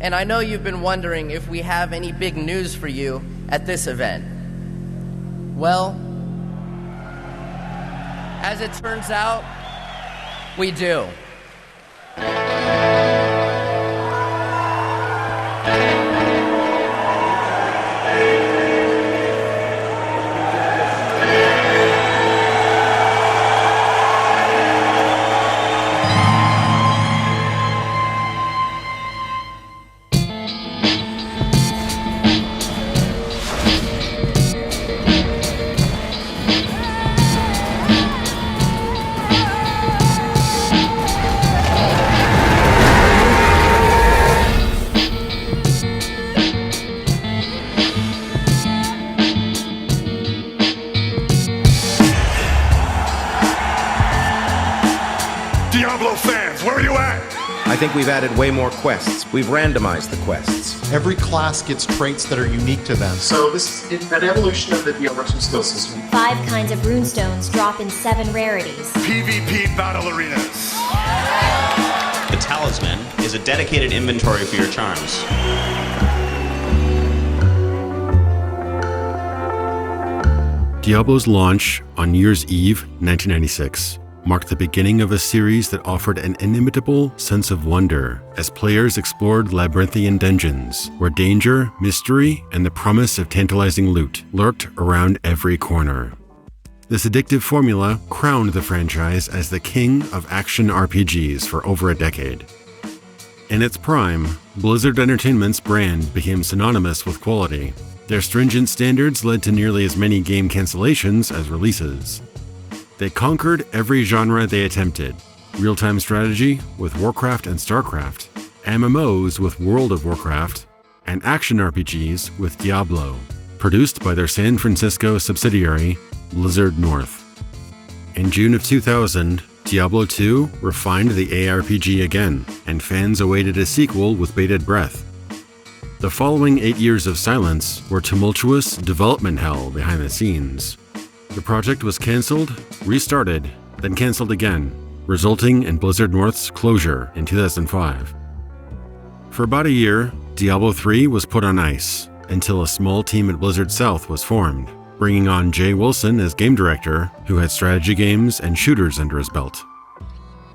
And I know you've been wondering if we have any big news for you at this event. Well, as it turns out, we do. Diablo fans, where are you at? I think we've added way more quests. We've randomized the quests. Every class gets traits that are unique to them. So this is an evolution of the Diablo II skill system. 5 kinds of runestones drop in 7 rarities. PvP battle arenas. The talisman is a dedicated inventory for your charms. Diablo's launch on New Year's Eve 1996 marked the beginning of a series that offered an inimitable sense of wonder as players explored labyrinthian dungeons where danger, mystery, and the promise of tantalizing loot lurked around every corner. This addictive formula crowned the franchise as the king of action RPGs for over a decade. In its prime, Blizzard Entertainment's brand became synonymous with quality. Their stringent standards led to nearly as many game cancellations as releases. They conquered every genre they attempted: real-time strategy with Warcraft and StarCraft, MMOs with World of Warcraft, and action RPGs with Diablo, produced by their San Francisco subsidiary, Blizzard North. In June of 2000, Diablo II refined the ARPG again, and fans awaited a sequel with bated breath. The following 8 years of silence were tumultuous development hell behind the scenes. The project was cancelled, restarted, then cancelled again, resulting in Blizzard North's closure in 2005. For about a year, Diablo III was put on ice, until a small team at Blizzard South was formed, bringing on Jay Wilson as game director, who had strategy games and shooters under his belt.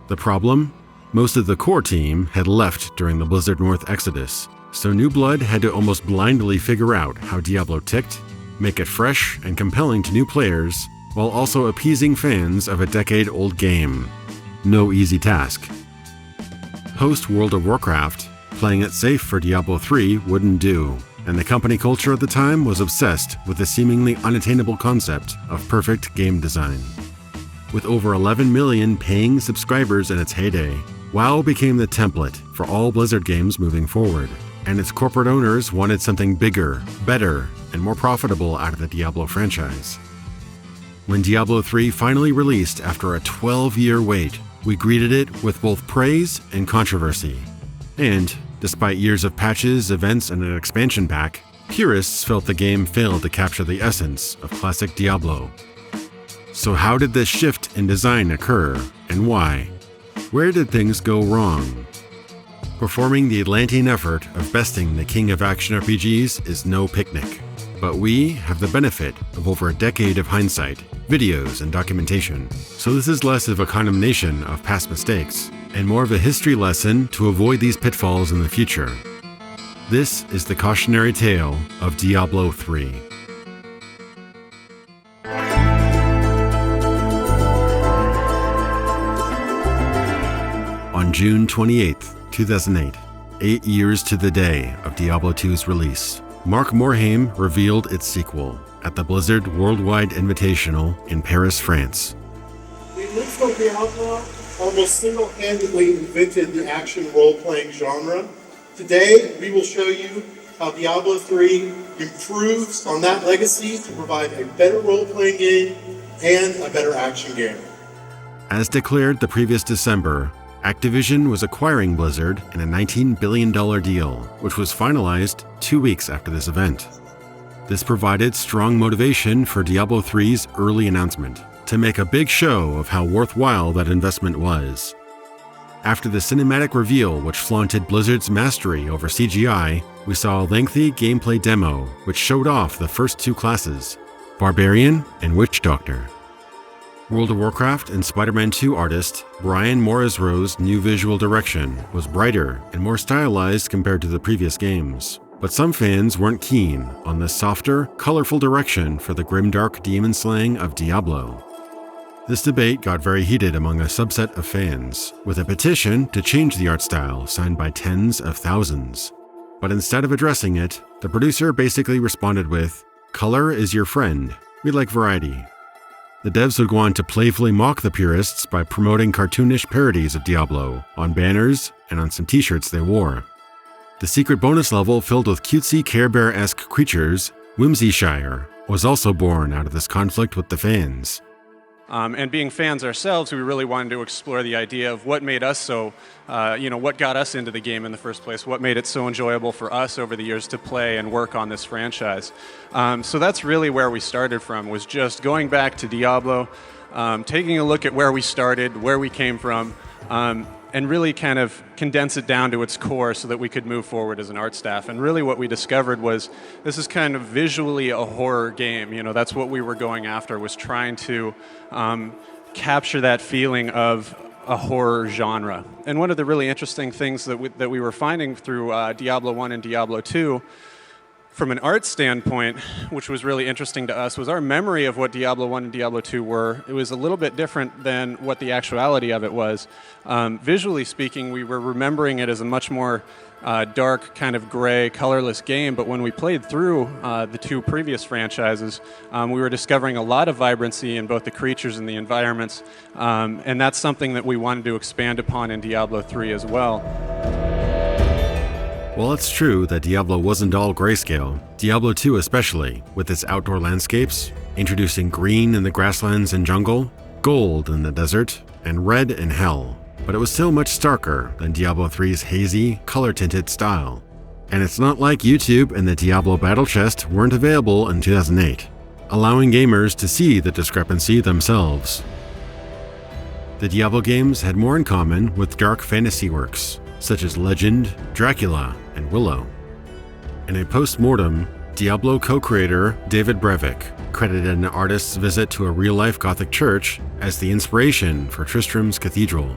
The problem? Most of the core team had left during the Blizzard North exodus, so new blood had to almost blindly figure out how Diablo ticked, make it fresh and compelling to new players, while also appeasing fans of a decade-old game. No easy task. Post World of Warcraft, playing it safe for Diablo III wouldn't do, and the company culture at the time was obsessed with the seemingly unattainable concept of perfect game design. With over 11 million paying subscribers in its heyday, WoW became the template for all Blizzard games moving forward, and its corporate owners wanted something bigger, better, and more profitable out of the Diablo franchise. When Diablo III finally released after a 12-year wait, we greeted it with both praise and controversy. And, despite years of patches, events, and an expansion pack, purists felt the game failed to capture the essence of classic Diablo. So how did this shift in design occur, and why? Where did things go wrong? Performing the Atlantean effort of besting the king of action RPGs is no picnic. But we have the benefit of over a decade of hindsight, videos, and documentation. So this is less of a condemnation of past mistakes, and more of a history lesson to avoid these pitfalls in the future. This is the Cautionary Tale of Diablo III. On June 28, 2008, 8 years to the day of Diablo II's release, Mark Morhaime revealed its sequel at the Blizzard Worldwide Invitational in Paris, France. The original Diablo almost single-handedly invented the action role-playing genre. Today, we will show you how Diablo III improves on that legacy to provide a better role-playing game and a better action game. As declared the previous December, Activision was acquiring Blizzard in a $19 billion deal, which was finalized 2 weeks after this event. This provided strong motivation for Diablo III's early announcement to make a big show of how worthwhile that investment was. After the cinematic reveal, which flaunted Blizzard's mastery over CGI, we saw a lengthy gameplay demo which showed off the first two classes, Barbarian and Witch Doctor. World of Warcraft and Spider-Man 2 artist Brian Morazro's new visual direction was brighter and more stylized compared to the previous games, but some fans weren't keen on the softer, colorful direction for the grimdark demon slaying of Diablo. This debate got very heated among a subset of fans, with a petition to change the art style signed by tens of thousands. But instead of addressing it, the producer basically responded with, "Color is your friend. We like variety." The devs would go on to playfully mock the purists by promoting cartoonish parodies of Diablo on banners and on some t-shirts they wore. The secret bonus level filled with cutesy Care Bear-esque creatures, Whimsyshire, was also born out of this conflict with the fans. And being fans ourselves, we really wanted to explore the idea of what made us so, what got us into the game in the first place, what made it so enjoyable for us over the years to play and work on this franchise. So that's really where we started from, was just going back to Diablo, taking a look at where we started, where we came from, and really kind of condense it down to its core so that we could move forward as an art staff. And really what we discovered was this is kind of visually a horror game. That's what we were going after, was trying to capture that feeling of a horror genre. And one of the really interesting things that we were finding through Diablo 1 and Diablo 2, from an art standpoint, which was really interesting to us, was our memory of what Diablo 1 and Diablo 2 were. It was a little bit different than what the actuality of it was. Visually speaking, we were remembering it as a much more dark, kind of gray, colorless game, but when we played through the two previous franchises, we were discovering a lot of vibrancy in both the creatures and the environments, and that's something that we wanted to expand upon in Diablo 3 as well. While it's true that Diablo wasn't all grayscale, Diablo 2 especially, with its outdoor landscapes, introducing green in the grasslands and jungle, gold in the desert, and red in hell, but it was still much starker than Diablo 3's hazy, color-tinted style. And it's not like YouTube and the Diablo Battle Chest weren't available in 2008, allowing gamers to see the discrepancy themselves. The Diablo games had more in common with dark fantasy works, such as Legend, Dracula, and Willow. In a post-mortem, Diablo co-creator David Brevik credited an artist's visit to a real-life Gothic church as the inspiration for Tristram's Cathedral.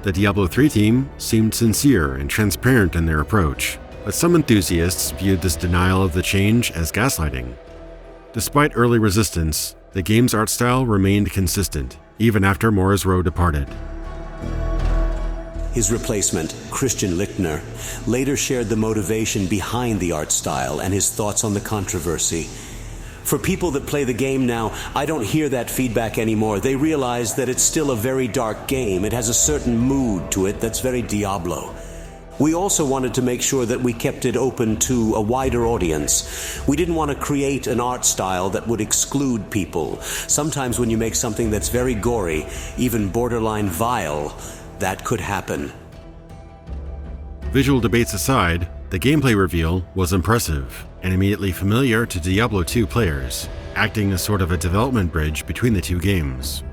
The Diablo 3 team seemed sincere and transparent in their approach, but some enthusiasts viewed this denial of the change as gaslighting. Despite early resistance, the game's art style remained consistent, even after Morazro departed. His replacement, Christian Lichtner, later shared the motivation behind the art style and his thoughts on the controversy. For people that play the game now, I don't hear that feedback anymore. They realize that it's still a very dark game. It has a certain mood to it that's very Diablo. We also wanted to make sure that we kept it open to a wider audience. We didn't want to create an art style that would exclude people. Sometimes when you make something that's very gory, even borderline vile, that could happen. Visual debates aside, the gameplay reveal was impressive and immediately familiar to Diablo 2 players, acting as sort of a development bridge between the two games.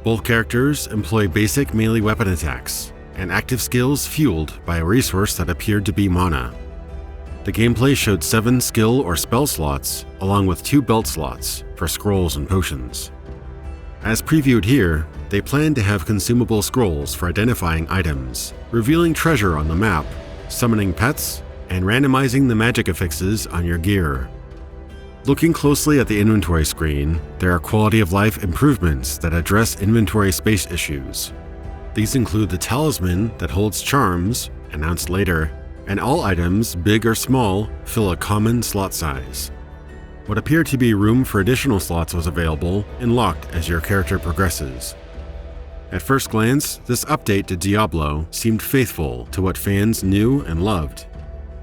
Both characters employ basic melee weapon attacks and active skills fueled by a resource that appeared to be mana. The gameplay showed 7 skill or spell slots, along with 2 belt slots for scrolls and potions. As previewed here, they plan to have consumable scrolls for identifying items, revealing treasure on the map, summoning pets, and randomizing the magic affixes on your gear. Looking closely at the inventory screen, there are quality-of-life improvements that address inventory space issues. These include the talisman that holds charms, announced later, and all items, big or small, fill a common slot size. What appeared to be room for additional slots was available and locked as your character progresses. At first glance, this update to Diablo seemed faithful to what fans knew and loved.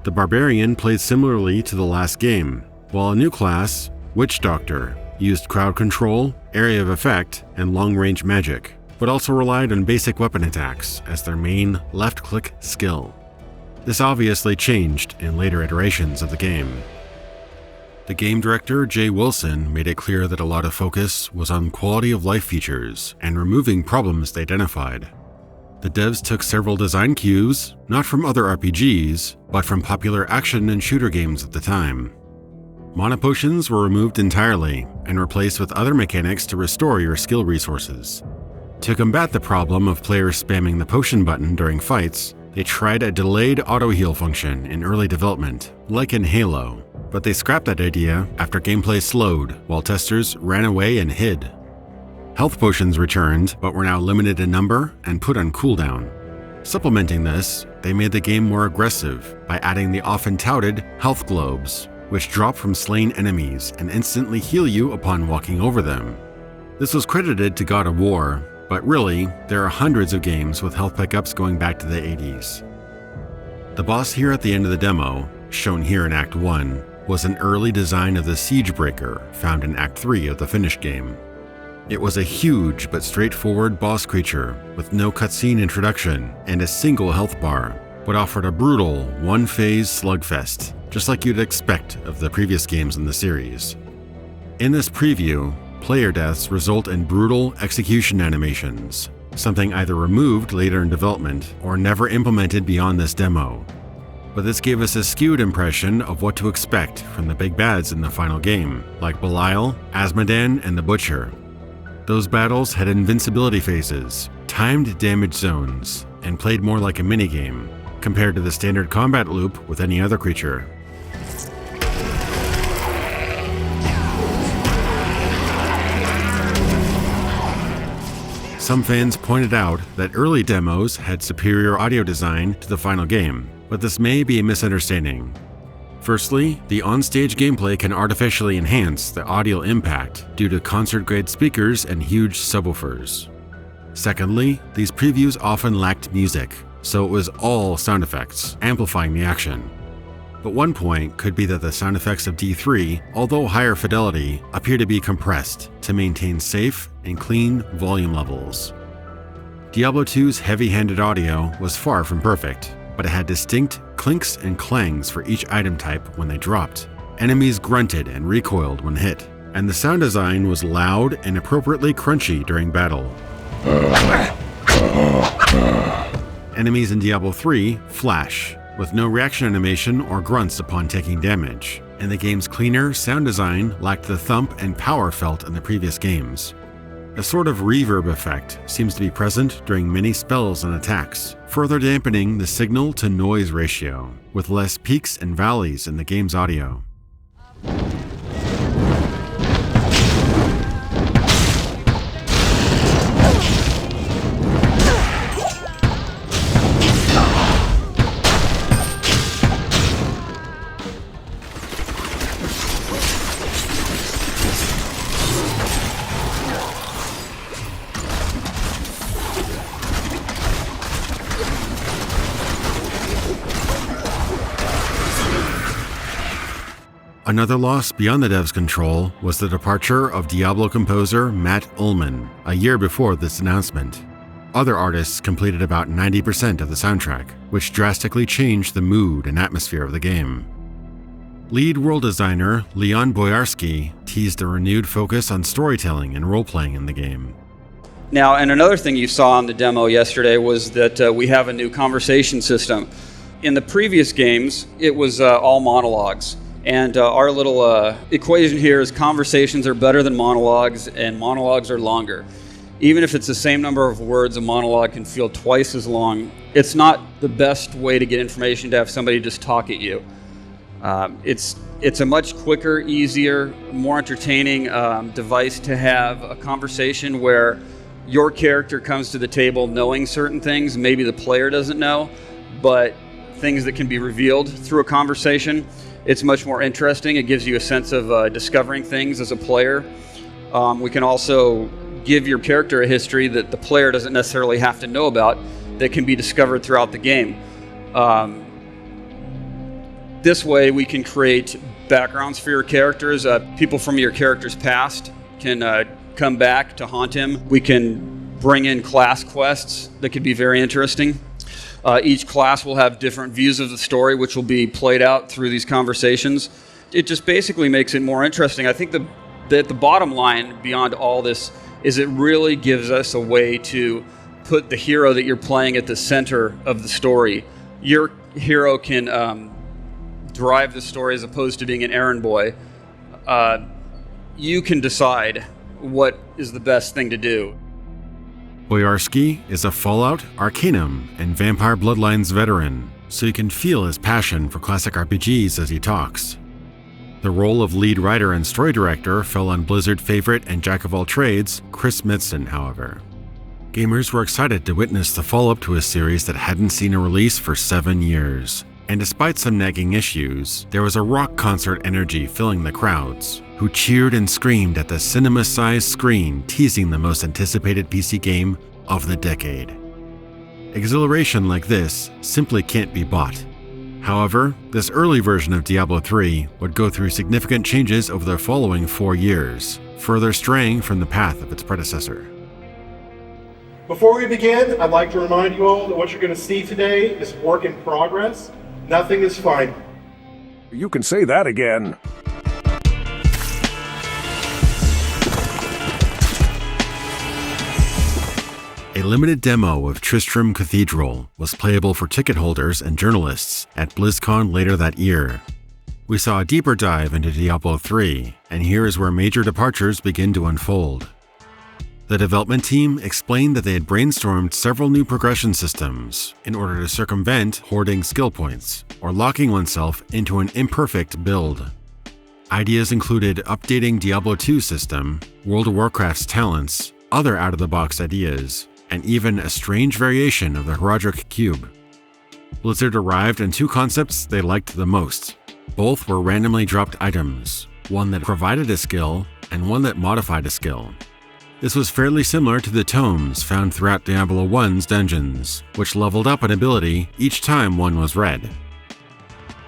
The Barbarian played similarly to the last game, while a new class, Witch Doctor, used crowd control, area of effect, and long-range magic, but also relied on basic weapon attacks as their main left-click skill. This obviously changed in later iterations of the game. The game director, Jay Wilson, made it clear that a lot of focus was on quality-of-life features and removing problems they identified. The devs took several design cues, not from other RPGs, but from popular action and shooter games at the time. Mana potions were removed entirely and replaced with other mechanics to restore your skill resources. To combat the problem of players spamming the potion button during fights, they tried a delayed auto-heal function in early development, like in Halo, but they scrapped that idea after gameplay slowed while testers ran away and hid. Health potions returned, but were now limited in number and put on cooldown. Supplementing this, they made the game more aggressive by adding the often touted health globes, which drop from slain enemies and instantly heal you upon walking over them. This was credited to God of War, but really, there are hundreds of games with health pickups going back to the 80s. The boss here at the end of the demo, shown here in Act 1, was an early design of the Siegebreaker found in Act 3 of the finished game. It was a huge but straightforward boss creature with no cutscene introduction and a single health bar, but offered a brutal, one-phase slugfest, just like you'd expect of the previous games in the series. In this preview, player deaths result in brutal execution animations, something either removed later in development or never implemented beyond this demo. But this gave us a skewed impression of what to expect from the big bads in the final game, like Belial, Azmodan, and the Butcher. Those battles had invincibility phases, timed damage zones, and played more like a minigame, compared to the standard combat loop with any other creature. Some fans pointed out that early demos had superior audio design to the final game, but this may be a misunderstanding. Firstly, the on-stage gameplay can artificially enhance the audio impact due to concert-grade speakers and huge subwoofers. Secondly, these previews often lacked music, so it was all sound effects, amplifying the action. But one point could be that the sound effects of D3, although higher fidelity, appear to be compressed to maintain safe and clean volume levels. Diablo II's heavy-handed audio was far from perfect, but it had distinct clinks and clangs for each item type when they dropped. Enemies grunted and recoiled when hit, and the sound design was loud and appropriately crunchy during battle. Enemies in Diablo III flash, with no reaction animation or grunts upon taking damage, and the game's cleaner sound design lacked the thump and power felt in the previous games. A sort of reverb effect seems to be present during many spells and attacks, further dampening the signal-to-noise ratio, with less peaks and valleys in the game's audio. Another loss beyond the devs' control was the departure of Diablo composer Matt Ullman a year before this announcement. Other artists completed about 90% of the soundtrack, which drastically changed the mood and atmosphere of the game. Lead world designer Leon Boyarsky teased a renewed focus on storytelling and role-playing in the game. Now, and another thing you saw on the demo yesterday was that we have a new conversation system. In the previous games, it was all monologues. And our little equation here is conversations are better than monologues, and monologues are longer. Even if it's the same number of words, a monologue can feel twice as long. It's not the best way to get information to have somebody just talk at you. It's a much quicker, easier, more entertaining device to have a conversation where your character comes to the table knowing certain things maybe the player doesn't know, but things that can be revealed through a conversation. It's much more interesting. It gives you a sense of discovering things as a player. We can also give your character a history that the player doesn't necessarily have to know about that can be discovered throughout the game. This way we can create backgrounds for your characters. People from your character's past can come back to haunt him. We can bring in class quests that could be very interesting. Each class will have different views of the story, which will be played out through these conversations. It just basically makes it more interesting. I think that the bottom line beyond all this is it really gives us a way to put the hero that you're playing at the center of the story. Your hero can drive the story as opposed to being an errand boy. You can decide what is the best thing to do. Boyarsky is a Fallout, Arcanum, and Vampire Bloodlines veteran, so you can feel his passion for classic RPGs as he talks. The role of lead writer and story director fell on Blizzard favorite and jack-of-all-trades, Chris Metzen, however. Gamers were excited to witness the follow-up to a series that hadn't seen a release for 7 years. And despite some nagging issues, there was a rock concert energy filling the crowds, who cheered and screamed at the cinema-sized screen teasing the most anticipated PC game of the decade. Exhilaration like this simply can't be bought. However, this early version of Diablo III would go through significant changes over the following 4 years, further straying from the path of its predecessor. Before we begin, I'd like to remind you all that what you're going to see today is work in progress. Nothing is final. You can say that again. A limited demo of Tristram Cathedral was playable for ticket holders and journalists at BlizzCon later that year. We saw a deeper dive into Diablo III, and here is where major departures begin to unfold. The development team explained that they had brainstormed several new progression systems in order to circumvent hoarding skill points or locking oneself into an imperfect build. Ideas included updating Diablo II system, World of Warcraft's talents, other out-of-the-box ideas, and even a strange variation of the Herodric Cube. Blizzard arrived in 2 concepts they liked the most. Both were randomly dropped items, one that provided a skill and one that modified a skill. This was fairly similar to the tomes found throughout Diablo I's dungeons, which leveled up an ability each time one was read.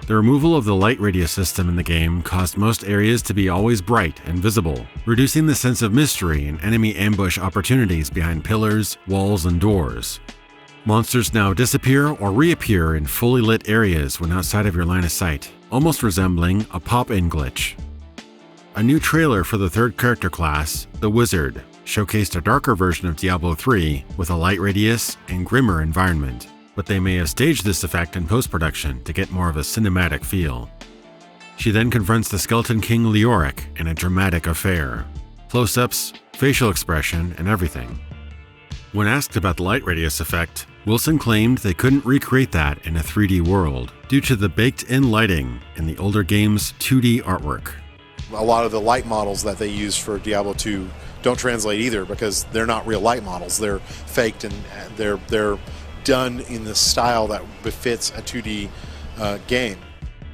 The removal of the light radius system in the game caused most areas to be always bright and visible, reducing the sense of mystery and enemy ambush opportunities behind pillars, walls, and doors. Monsters now disappear or reappear in fully lit areas when outside of your line of sight, almost resembling a pop-in glitch. A new trailer for the third character class, the Wizard, showcased a darker version of Diablo III with a light radius and grimmer environment, but they may have staged this effect in post-production to get more of a cinematic feel. She then confronts the Skeleton King Leoric in a dramatic affair. Close-ups, facial expression, and everything. When asked about the light radius effect, Wilson claimed they couldn't recreate that in a 3D world due to the baked-in lighting in the older game's 2D artwork. A lot of the light models that they use for Diablo 2 don't translate either because they're not real light models. They're faked and they're done in the style that befits a 2D game.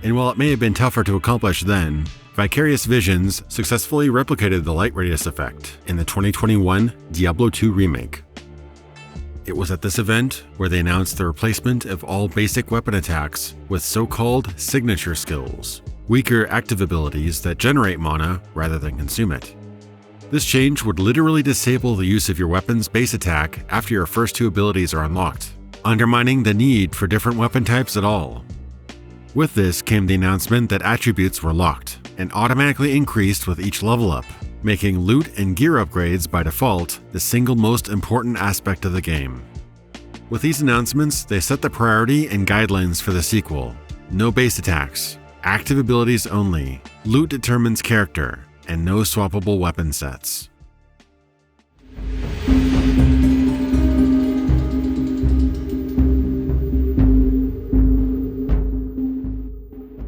And while it may have been tougher to accomplish then, Vicarious Visions successfully replicated the light radius effect in the 2021 Diablo II remake. It was at this event where they announced the replacement of all basic weapon attacks with so-called signature skills, weaker active abilities that generate mana rather than consume it. This change would literally disable the use of your weapon's base attack after your first 2 abilities are unlocked, undermining the need for different weapon types at all. With this came the announcement that attributes were locked and automatically increased with each level up, making loot and gear upgrades by default the single most important aspect of the game. With these announcements, they set the priority and guidelines for the sequel. No base attacks, active abilities only, loot determines character, and no swappable weapon sets.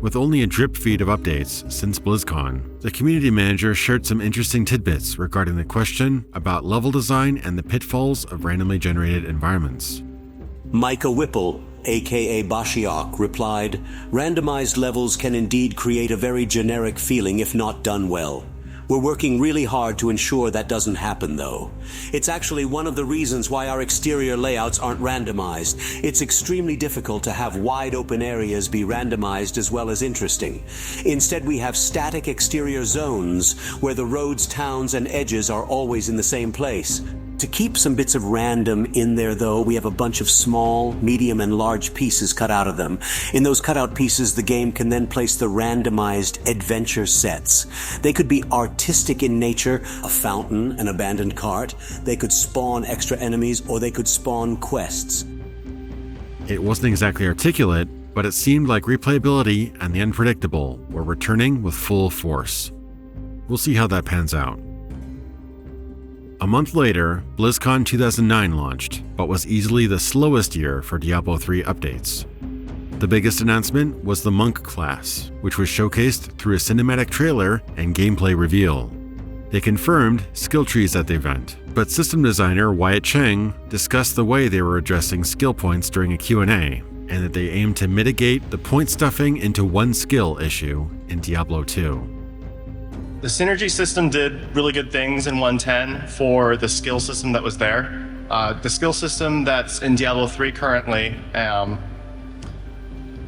With only a drip feed of updates since BlizzCon, the community manager shared some interesting tidbits regarding the question about level design and the pitfalls of randomly generated environments. Micah Whipple, aka Bashiok, replied, "Randomized levels can indeed create a very generic feeling if not done well. We're working really hard to ensure that doesn't happen, though. It's actually one of the reasons why our exterior layouts aren't randomized. It's extremely difficult to have wide open areas be randomized as well as interesting. Instead, we have static exterior zones where the roads, towns, and edges are always in the same place. To keep some bits of random in there, though, we have a bunch of small, medium, and large pieces cut out of them. In those cutout pieces, the game can then place the randomized adventure sets. They could be artistic in nature, a fountain, an abandoned cart. They could spawn extra enemies, or they could spawn quests. It wasn't exactly articulate, but it seemed like replayability and the unpredictable were returning with full force. We'll see how that pans out. A month later, BlizzCon 2009 launched, but was easily the slowest year for Diablo III updates. The biggest announcement was the Monk class, which was showcased through a cinematic trailer and gameplay reveal. They confirmed skill trees at the event, but system designer Wyatt Cheng discussed the way they were addressing skill points during a Q&A, and that they aimed to mitigate the point stuffing into one skill issue in Diablo II. The synergy system did really good things in 1.10 for the skill system that was there. The skill system that's in Diablo 3 currently, I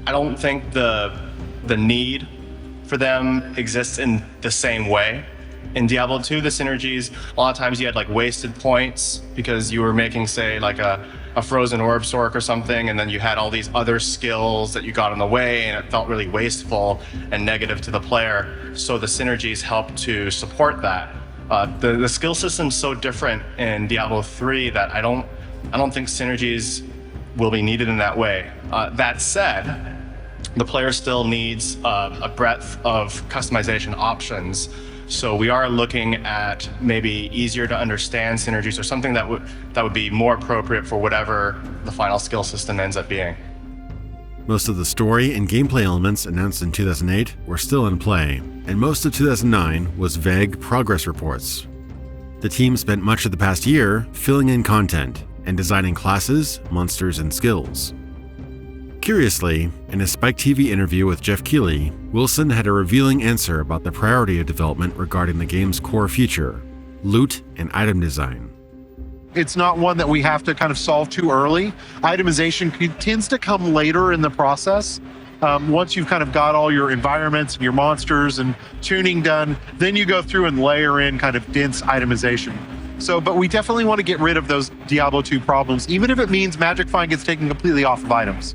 don't think the need for them exists in the same way. In Diablo 2, the synergies, a lot of times you had like wasted points because you were making, say, like a frozen orb sork or something, and then you had all these other skills that you got in the way, and it felt really wasteful and negative to the player. So the synergies help to support that. The skill system's so different in Diablo 3 that I don't think synergies will be needed in that way. That said, the player still needs a breadth of customization options. So we are looking at maybe easier to understand synergies or something that would be more appropriate for whatever the final skill system ends up being. Most of the story and gameplay elements announced in 2008 were still in play, and most of 2009 was vague progress reports. The team spent much of the past year filling in content and designing classes, monsters, and skills. Curiously, in a Spike TV interview with Jeff Keighley, Wilson had a revealing answer about the priority of development regarding the game's core feature, loot and item design. It's not one that we have to kind of solve too early. Itemization tends to come later in the process. Once you've kind of got all your environments and your monsters and tuning done, then you go through and layer in kind of dense itemization. But we definitely want to get rid of those Diablo 2 problems, even if it means Magic Find gets taken completely off of items.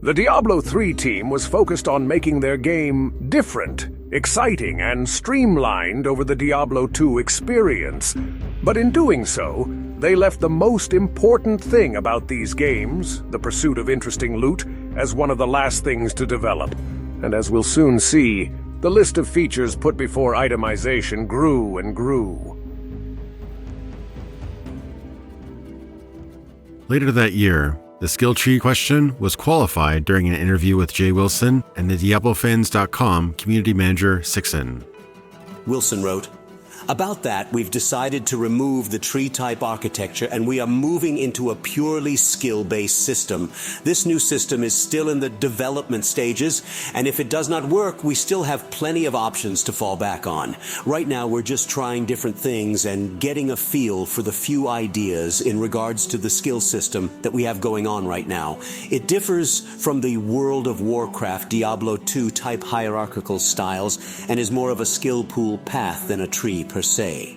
The Diablo III team was focused on making their game different, exciting, and streamlined over the Diablo II experience. But in doing so, they left the most important thing about these games, the pursuit of interesting loot, as one of the last things to develop. And as we'll soon see, the list of features put before itemization grew and grew. Later that year, the skill tree question was qualified during an interview with Jay Wilson and the DiabloFans.com community manager Sixon. Wilson wrote, "About that, we've decided to remove the tree-type architecture and we are moving into a purely skill-based system. This new system is still in the development stages, and if it does not work, we still have plenty of options to fall back on. Right now, we're just trying different things and getting a feel for the few ideas in regards to the skill system that we have going on right now. It differs from the World of Warcraft Diablo II type hierarchical styles and is more of a skill pool path than a tree per se."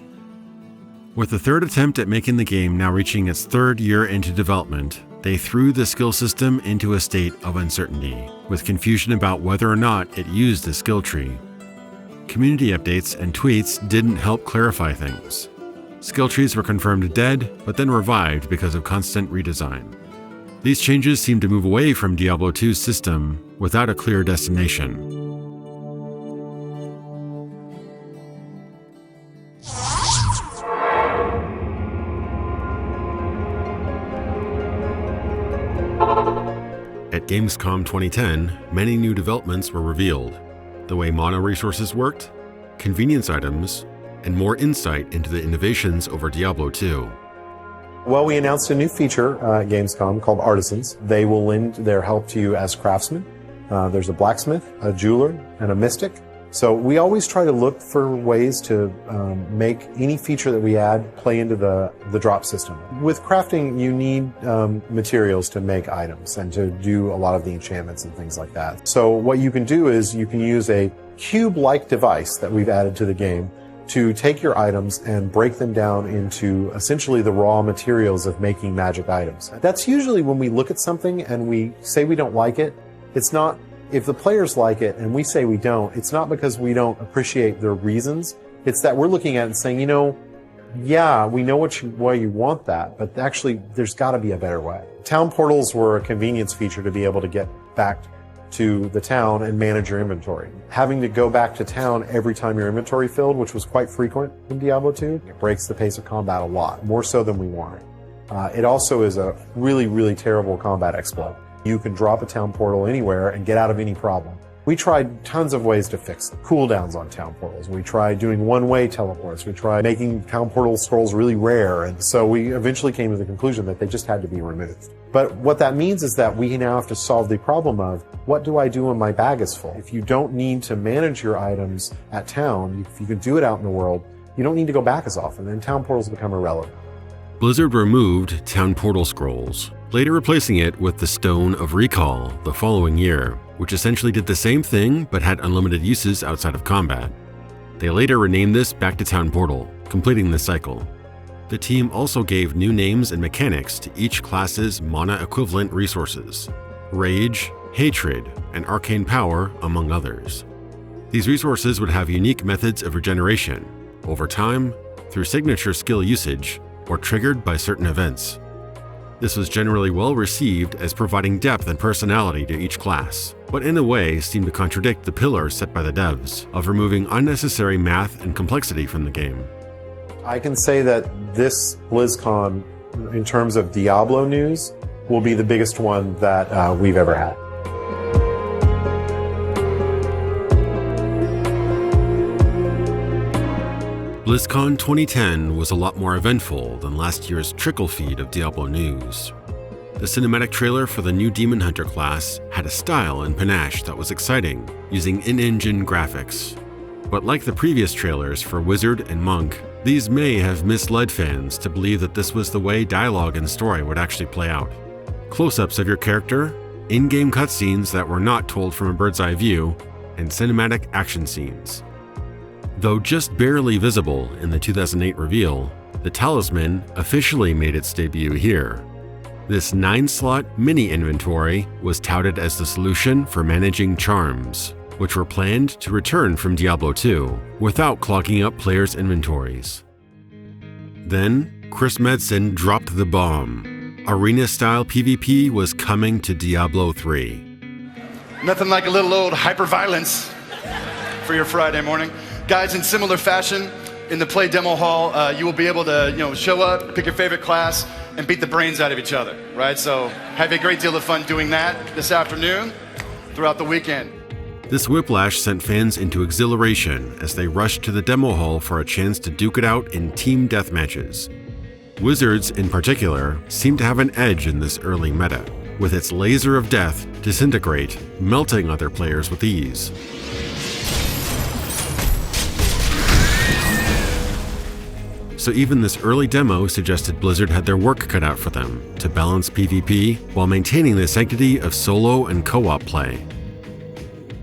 With the third attempt at making the game now reaching its third year into development, they threw the skill system into a state of uncertainty, with confusion about whether or not it used the skill tree. Community updates and tweets didn't help clarify things. Skill trees were confirmed dead, but then revived because of constant redesign. These changes seemed to move away from Diablo II's system without a clear destination. At Gamescom 2010, many new developments were revealed. The way mana resources worked, convenience items, and more insight into the innovations over Diablo II. Well, we announced a new feature at Gamescom called Artisans. They will lend their help to you as craftsmen. There's a blacksmith, a jeweler, and a mystic. So we always try to look for ways to make any feature that we add play into the drop system. With crafting, you need materials to make items and to do a lot of the enchantments and things like that. So what you can do is you can use a cube-like device that we've added to the game to take your items and break them down into essentially the raw materials of making magic items. That's usually when we look at something and we say we don't like it. It's not, if the players like it and we say we don't, it's not because we don't appreciate their reasons. It's that we're looking at it and saying, you know, yeah, we know why you want that, but actually there's got to be a better way. Town portals were a convenience feature to be able to get back to the town and manage your inventory. Having to go back to town every time your inventory filled, which was quite frequent in Diablo 2, it breaks the pace of combat a lot, more so than we want. It also is a really, really terrible combat exploit. You can drop a town portal anywhere and get out of any problem. We tried tons of ways to fix it. Cooldowns on town portals. We tried doing one-way teleports. We tried making town portal scrolls really rare. And so we eventually came to the conclusion that they just had to be removed. But what that means is that we now have to solve the problem of, what do I do when my bag is full? If you don't need to manage your items at town, if you can do it out in the world, you don't need to go back as often, and town portals become irrelevant. Blizzard removed Town Portal Scrolls, later replacing it with the Stone of Recall the following year, which essentially did the same thing but had unlimited uses outside of combat. They later renamed this back to Town Portal, completing the cycle. The team also gave new names and mechanics to each class's mana-equivalent resources: Rage, Hatred, and Arcane Power, among others. These resources would have unique methods of regeneration, over time, through signature skill usage, or triggered by certain events. This was generally well received as providing depth and personality to each class, but in a way seemed to contradict the pillars set by the devs of removing unnecessary math and complexity from the game. I can say that this BlizzCon, in terms of Diablo news, will be the biggest one that we've ever had. BlizzCon 2010 was a lot more eventful than last year's trickle feed of Diablo news. The cinematic trailer for the new Demon Hunter class had a style and panache that was exciting, using in-engine graphics. But like the previous trailers for Wizard and Monk, these may have misled fans to believe that this was the way dialogue and story would actually play out. Close-ups of your character, in-game cutscenes that were not told from a bird's eye view, and cinematic action scenes. Though just barely visible in the 2008 reveal, the Talisman officially made its debut here. This 9-slot mini-inventory was touted as the solution for managing charms, which were planned to return from Diablo 2 without clogging up players' inventories. Then, Chris Metzen dropped the bomb. Arena-style PvP was coming to Diablo 3. Nothing like a little old hyper-violence for your Friday morning. Guys, in similar fashion, in the play demo hall, you will be able to, show up, pick your favorite class, and beat the brains out of each other, right? So have a great deal of fun doing that this afternoon, throughout the weekend. This whiplash sent fans into exhilaration as they rushed to the demo hall for a chance to duke it out in team deathmatches. Wizards, in particular, seem to have an edge in this early meta, with its laser of death, Disintegrate, melting other players with ease. So even this early demo suggested Blizzard had their work cut out for them to balance PvP while maintaining the sanctity of solo and co-op play.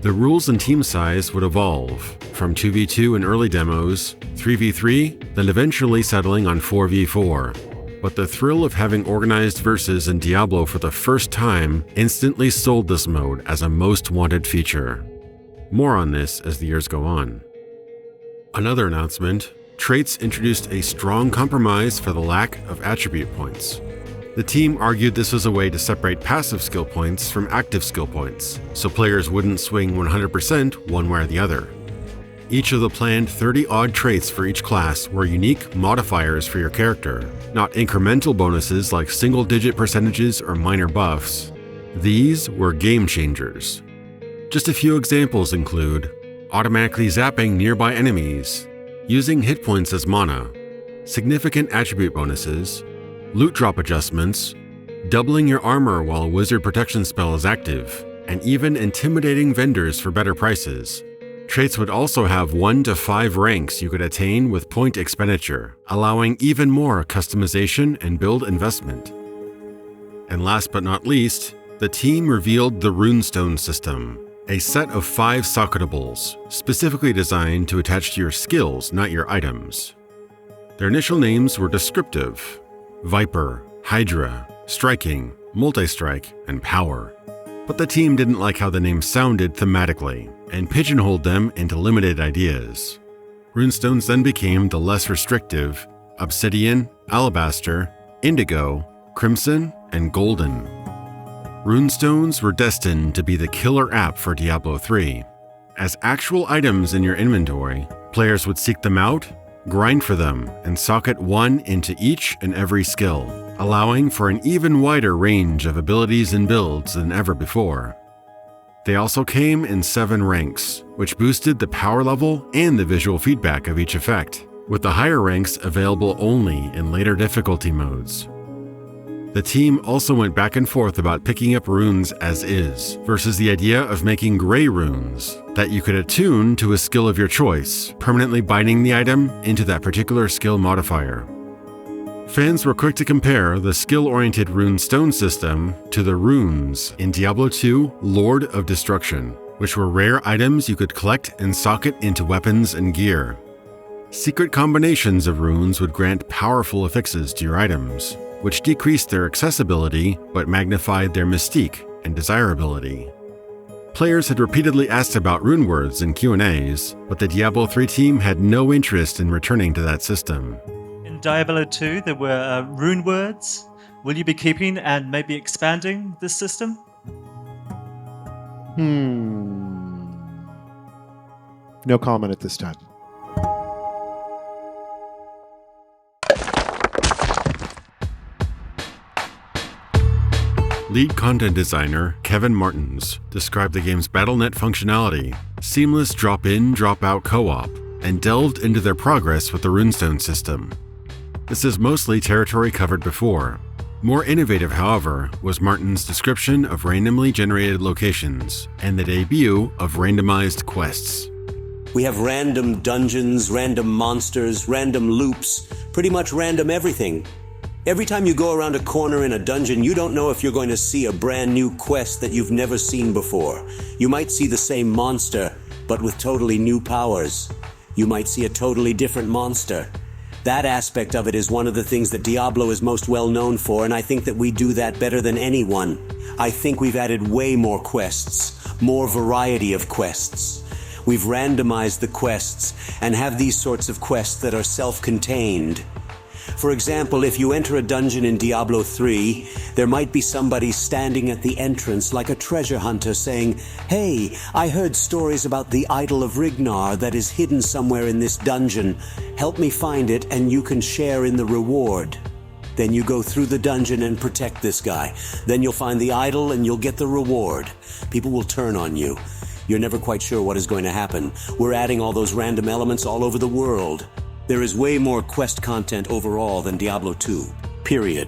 The rules and team size would evolve, from 2v2 in early demos, 3v3, then eventually settling on 4v4. But the thrill of having organized versus in Diablo for the first time instantly sold this mode as a most wanted feature. More on this as the years go on. Another announcement: Traits introduced a strong compromise for the lack of attribute points. The team argued this was a way to separate passive skill points from active skill points, so players wouldn't swing 100% one way or the other. Each of the planned 30-odd traits for each class were unique modifiers for your character, not incremental bonuses like single-digit percentages or minor buffs. These were game changers. Just a few examples include automatically zapping nearby enemies, using hit points as mana, significant attribute bonuses, loot drop adjustments, doubling your armor while a wizard protection spell is active, and even intimidating vendors for better prices. Traits would also have 1 to 5 ranks you could attain with point expenditure, allowing even more customization and build investment. And last but not least, the team revealed the runestone system, a set of 5 socketables, specifically designed to attach to your skills, not your items. Their initial names were descriptive: Viper, Hydra, Striking, Multi-Strike, and Power. But the team didn't like how the names sounded thematically, and pigeonholed them into limited ideas. Runestones then became the less restrictive Obsidian, Alabaster, Indigo, Crimson, and Golden. Runestones were destined to be the killer app for Diablo III. As actual items in your inventory, players would seek them out, grind for them, and socket one into each and every skill, allowing for an even wider range of abilities and builds than ever before. They also came in 7 ranks, which boosted the power level and the visual feedback of each effect, with the higher ranks available only in later difficulty modes. The team also went back and forth about picking up runes as is, versus the idea of making gray runes that you could attune to a skill of your choice, permanently binding the item into that particular skill modifier. Fans were quick to compare the skill-oriented rune stone system to the runes in Diablo II Lord of Destruction, which were rare items you could collect and socket into weapons and gear. Secret combinations of runes would grant powerful affixes to your items, which decreased their accessibility but magnified their mystique and desirability. Players had repeatedly asked about rune words in Q&As, but the Diablo III team had no interest in returning to that system. In Diablo II, there were rune words. Will you be keeping and maybe expanding this system? No comment at this time. Lead content designer Kevin Martins described the game's BattleNet functionality, seamless drop-in, drop-out co-op, and delved into their progress with the runestone system. This is mostly territory covered before. More innovative, however, was Martin's description of randomly generated locations and the debut of randomized quests. We have random dungeons, random monsters, random loops, pretty much random everything. Every time you go around a corner in a dungeon, you don't know if you're going to see a brand new quest that you've never seen before. You might see the same monster, but with totally new powers. You might see a totally different monster. That aspect of it is one of the things that Diablo is most well known for, and I think that we do that better than anyone. I think we've added way more quests, more variety of quests. We've randomized the quests and have these sorts of quests that are self-contained. For example, if you enter a dungeon in Diablo III, there might be somebody standing at the entrance like a treasure hunter saying, "Hey, I heard stories about the idol of Rignar that is hidden somewhere in this dungeon. Help me find it and you can share in the reward." Then you go through the dungeon and protect this guy. Then you'll find the idol and you'll get the reward. People will turn on you. You're never quite sure what is going to happen. We're adding all those random elements all over the world. There is way more quest content overall than Diablo II. Period.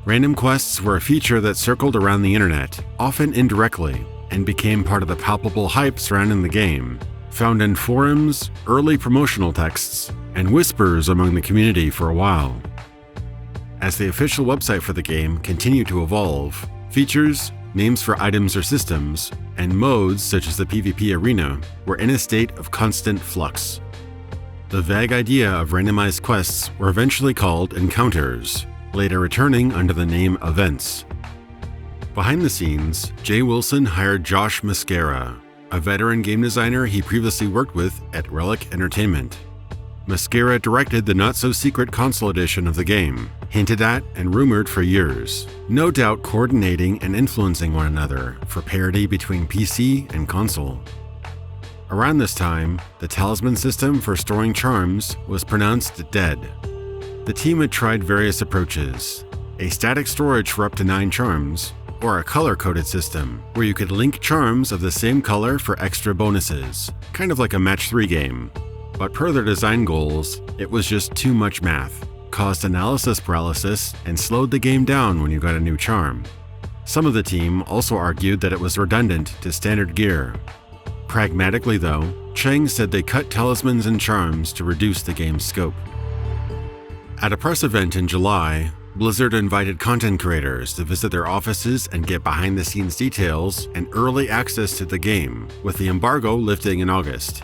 Random quests were a feature that circled around the internet, often indirectly, and became part of the palpable hype surrounding the game, found in forums, early promotional texts, and whispers among the community for a while. As the official website for the game continued to evolve, features, names for items or systems, and modes such as the PvP arena were in a state of constant flux. The vague idea of randomized quests were eventually called encounters, later returning under the name events. Behind the scenes, Jay Wilson hired Josh Mascara, a veteran game designer he previously worked with at Relic Entertainment. Mascara directed the not-so-secret console edition of the game, hinted at and rumored for years, no doubt coordinating and influencing one another for parity between PC and console. Around this time, the talisman system for storing charms was pronounced dead. The team had tried various approaches: a static storage for up to 9 charms, or a color-coded system where you could link charms of the same color for extra bonuses, kind of like a match 3 game. But per their design goals, it was just too much math, caused analysis paralysis, and slowed the game down when you got a new charm. Some of the team also argued that it was redundant to standard gear. Pragmatically though, Cheng said they cut talismans and charms to reduce the game's scope. At a press event in July, Blizzard invited content creators to visit their offices and get behind-the-scenes details and early access to the game, with the embargo lifting in August.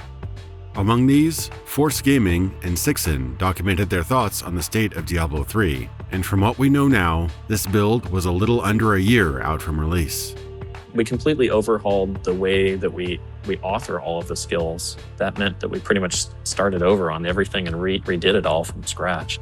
Among these, Force Gaming and Sixen documented their thoughts on the state of Diablo III, and from what we know now, this build was a little under a year out from release. We completely overhauled the way that we author all of the skills. That meant that we pretty much started over on everything and redid it all from scratch.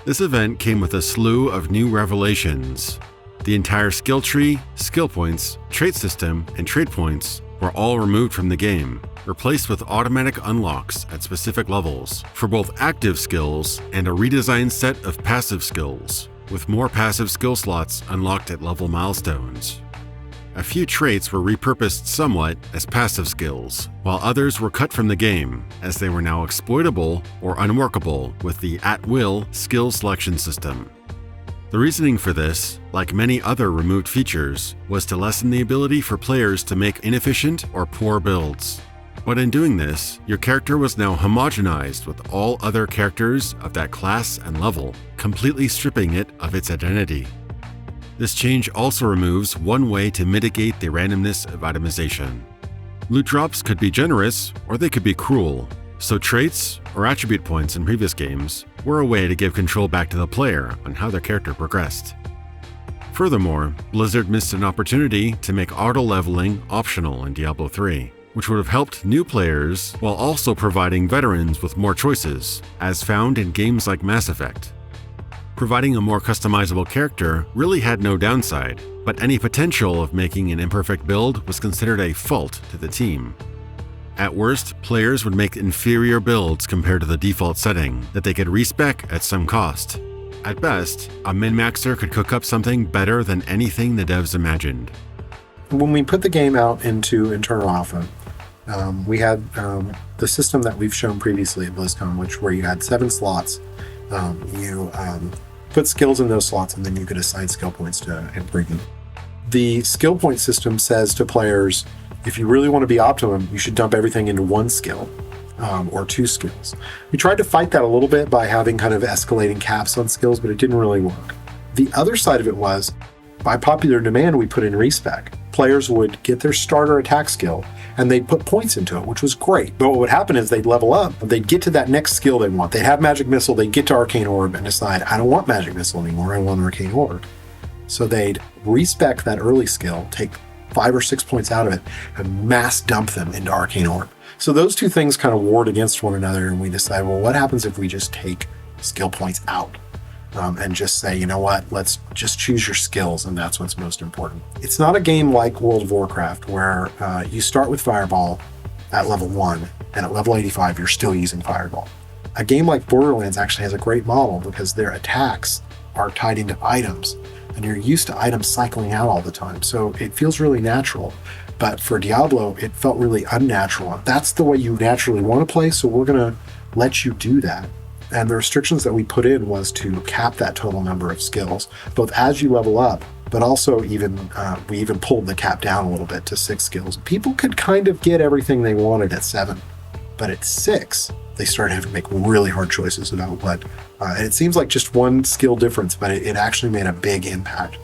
This event came with a slew of new revelations. The entire skill tree, skill points, trait system, and trade points were all removed from the game, replaced with automatic unlocks at specific levels for both active skills and a redesigned set of passive skills, with more passive skill slots unlocked at level milestones. A few traits were repurposed somewhat as passive skills, while others were cut from the game, as they were now exploitable or unworkable with the at-will skill selection system. The reasoning for this, like many other removed features, was to lessen the ability for players to make inefficient or poor builds. But in doing this, your character was now homogenized with all other characters of that class and level, completely stripping it of its identity. This change also removes one way to mitigate the randomness of itemization. Loot drops could be generous, or they could be cruel, so traits or attribute points in previous games were a way to give control back to the player on how their character progressed. Furthermore, Blizzard missed an opportunity to make auto-leveling optional in Diablo III, which would have helped new players while also providing veterans with more choices, as found in games like Mass Effect. Providing a more customizable character really had no downside, but any potential of making an imperfect build was considered a fault to the team. At worst, players would make inferior builds compared to the default setting that they could respec at some cost. At best, a min-maxer could cook up something better than anything the devs imagined. When we put the game out into internal alpha, we had the system that we've shown previously at BlizzCon, where you had 7 slots. You put skills in those slots, and then you could assign skill points to improve them. The skill point system says to players, if you really want to be optimum, you should dump everything into 1 skill or 2 skills. We tried to fight that a little bit by having kind of escalating caps on skills, but it didn't really work. The other side of it was, by popular demand, we put in respec. Players would get their starter attack skill, and they'd put points into it, which was great. But what would happen is they'd level up, they'd get to that next skill they want. They'd have Magic Missile, they'd get to Arcane Orb and decide, I don't want Magic Missile anymore, I want Arcane Orb. So they'd respec that early skill, take 5 or 6 points out of it, and mass dump them into Arcane Orb. So those two things kind of warred against one another, and we decided, well, what happens if we just take skill points out? And just say, you know what, let's just choose your skills, and that's what's most important. It's not a game like World of Warcraft, where you start with Fireball at level 1, and at level 85, you're still using Fireball. A game like Borderlands actually has a great model because their attacks are tied into items, and you're used to items cycling out all the time, so it feels really natural. But for Diablo, it felt really unnatural. That's the way you naturally want to play, so we're going to let you do that. And the restrictions that we put in was to cap that total number of skills, both as you level up, but also we even pulled the cap down a little bit to 6 skills. People could kind of get everything they wanted at 7, but at 6, they started having to make really hard choices about what. And it seems like just 1 skill difference, but it actually made a big impact.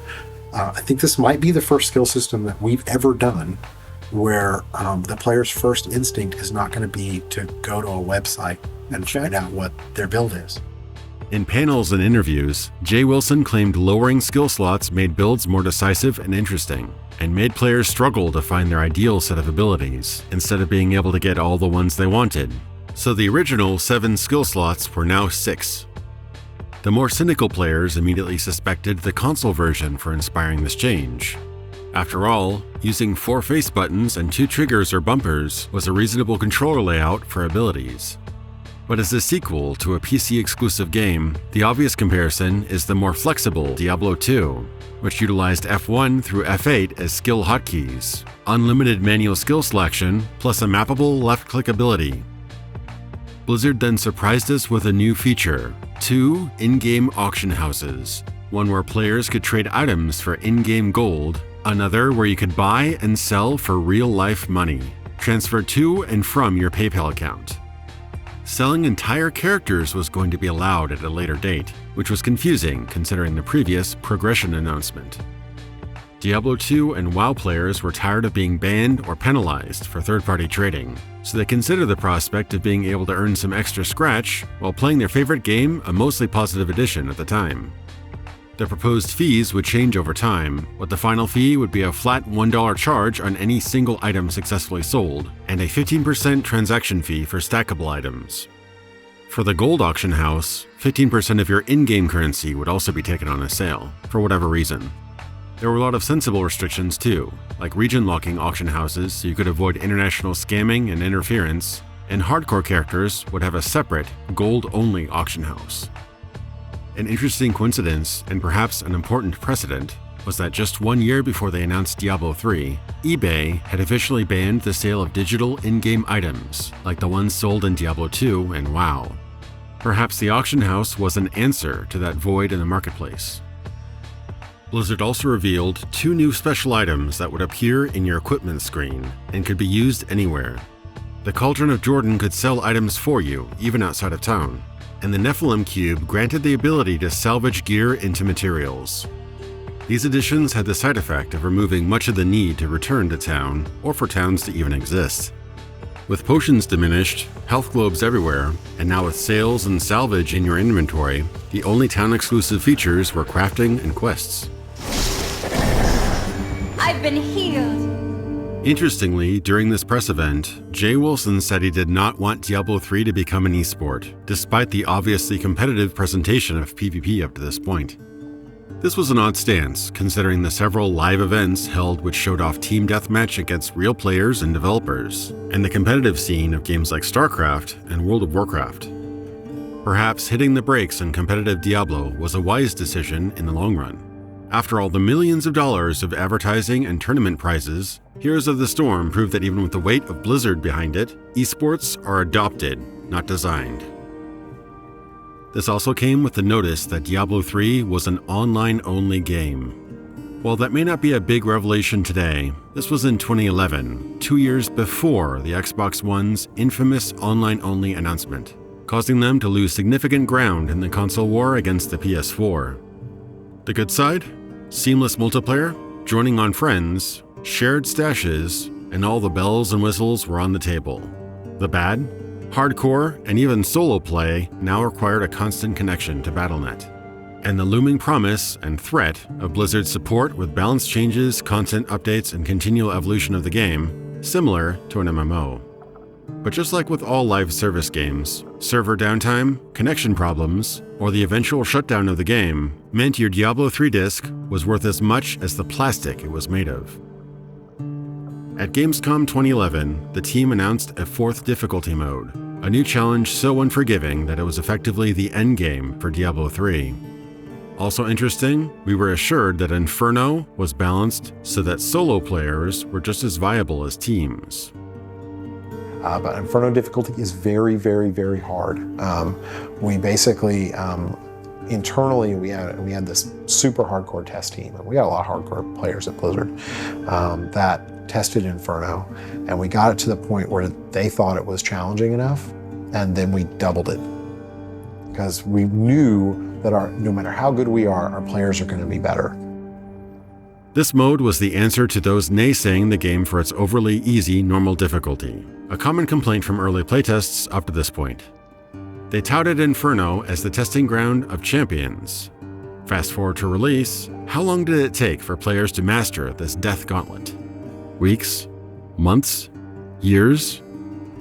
I think this might be the first skill system that we've ever done where the player's first instinct is not going to be to go to a website and find out what their build is. In panels and interviews, Jay Wilson claimed lowering skill slots made builds more decisive and interesting, and made players struggle to find their ideal set of abilities, instead of being able to get all the ones they wanted. So the original 7 skill slots were now 6. The more cynical players immediately suspected the console version for inspiring this change. After all, using 4 face buttons and 2 triggers or bumpers was a reasonable controller layout for abilities. But as a sequel to a PC-exclusive game, the obvious comparison is the more flexible Diablo II, which utilized F1 through F8 as skill hotkeys, unlimited manual skill selection, plus a mappable left-click ability. Blizzard then surprised us with a new feature, 2 in-game auction houses, one where players could trade items for in-game gold, another where you could buy and sell for real-life money, transferred to and from your PayPal account. selling entire characters was going to be allowed at a later date, which was confusing considering the previous progression announcement. Diablo II and WoW players were tired of being banned or penalized for third-party trading, so they considered the prospect of being able to earn some extra scratch while playing their favorite game, a mostly positive addition at the time. The proposed fees would change over time, but the final fee would be a flat $1 charge on any single item successfully sold, and a 15% transaction fee for stackable items. For the gold auction house, 15% of your in-game currency would also be taken on a sale, for whatever reason. There were a lot of sensible restrictions too, like region-locking auction houses so you could avoid international scamming and interference, and hardcore characters would have a separate, gold-only auction house. An interesting coincidence, and perhaps an important precedent, was that just 1 year before they announced Diablo III, eBay had officially banned the sale of digital in-game items, like the ones sold in Diablo II and WoW. Perhaps the auction house was an answer to that void in the marketplace. Blizzard also revealed 2 new special items that would appear in your equipment screen and could be used anywhere. The Cauldron of Jordan could sell items for you, even outside of town, and the Nephilim Cube granted the ability to salvage gear into materials. These additions had the side effect of removing much of the need to return to town, or for towns to even exist. With potions diminished, health globes everywhere, and now with sales and salvage in your inventory, the only town-exclusive features were crafting and quests. I've been healed. Interestingly, during this press event, Jay Wilson said he did not want Diablo III to become an esport, despite the obviously competitive presentation of PvP up to this point. This was an odd stance, considering the several live events held which showed off team deathmatch against real players and developers, and the competitive scene of games like StarCraft and World of Warcraft. Perhaps hitting the brakes on competitive Diablo was a wise decision in the long run. After all the millions of dollars of advertising and tournament prizes, Heroes of the Storm proved that even with the weight of Blizzard behind it, esports are adopted, not designed. This also came with the notice that Diablo III was an online-only game. While that may not be a big revelation today, this was in 2011, 2 years before the Xbox One's infamous online-only announcement, causing them to lose significant ground in the console war against the PS4. The good side? Seamless multiplayer, joining on friends, shared stashes, and all the bells and whistles were on the table. The bad? Hardcore and even solo play now required a constant connection to Battle.net. And the looming promise and threat of Blizzard's support with balance changes, content updates, and continual evolution of the game, similar to an MMO. But just like with all live service games, server downtime, connection problems, or the eventual shutdown of the game meant your Diablo III disc was worth as much as the plastic it was made of. At Gamescom 2011, the team announced a 4th difficulty mode, a new challenge so unforgiving that it was effectively the endgame for Diablo III. Also interesting, we were assured that Inferno was balanced so that solo players were just as viable as teams. But Inferno difficulty is very, very, very hard. We basically, internally, we had this super hardcore test team, and we got a lot of hardcore players at Blizzard that tested Inferno, and we got it to the point where they thought it was challenging enough, and then we doubled it. Because we knew that no matter how good we are, our players are going to be better. This mode was the answer to those naysaying the game for its overly easy normal difficulty, a common complaint from early playtests up to this point. They touted Inferno as the testing ground of champions. Fast forward to release, how long did it take for players to master this death gauntlet? Weeks? Months? Years?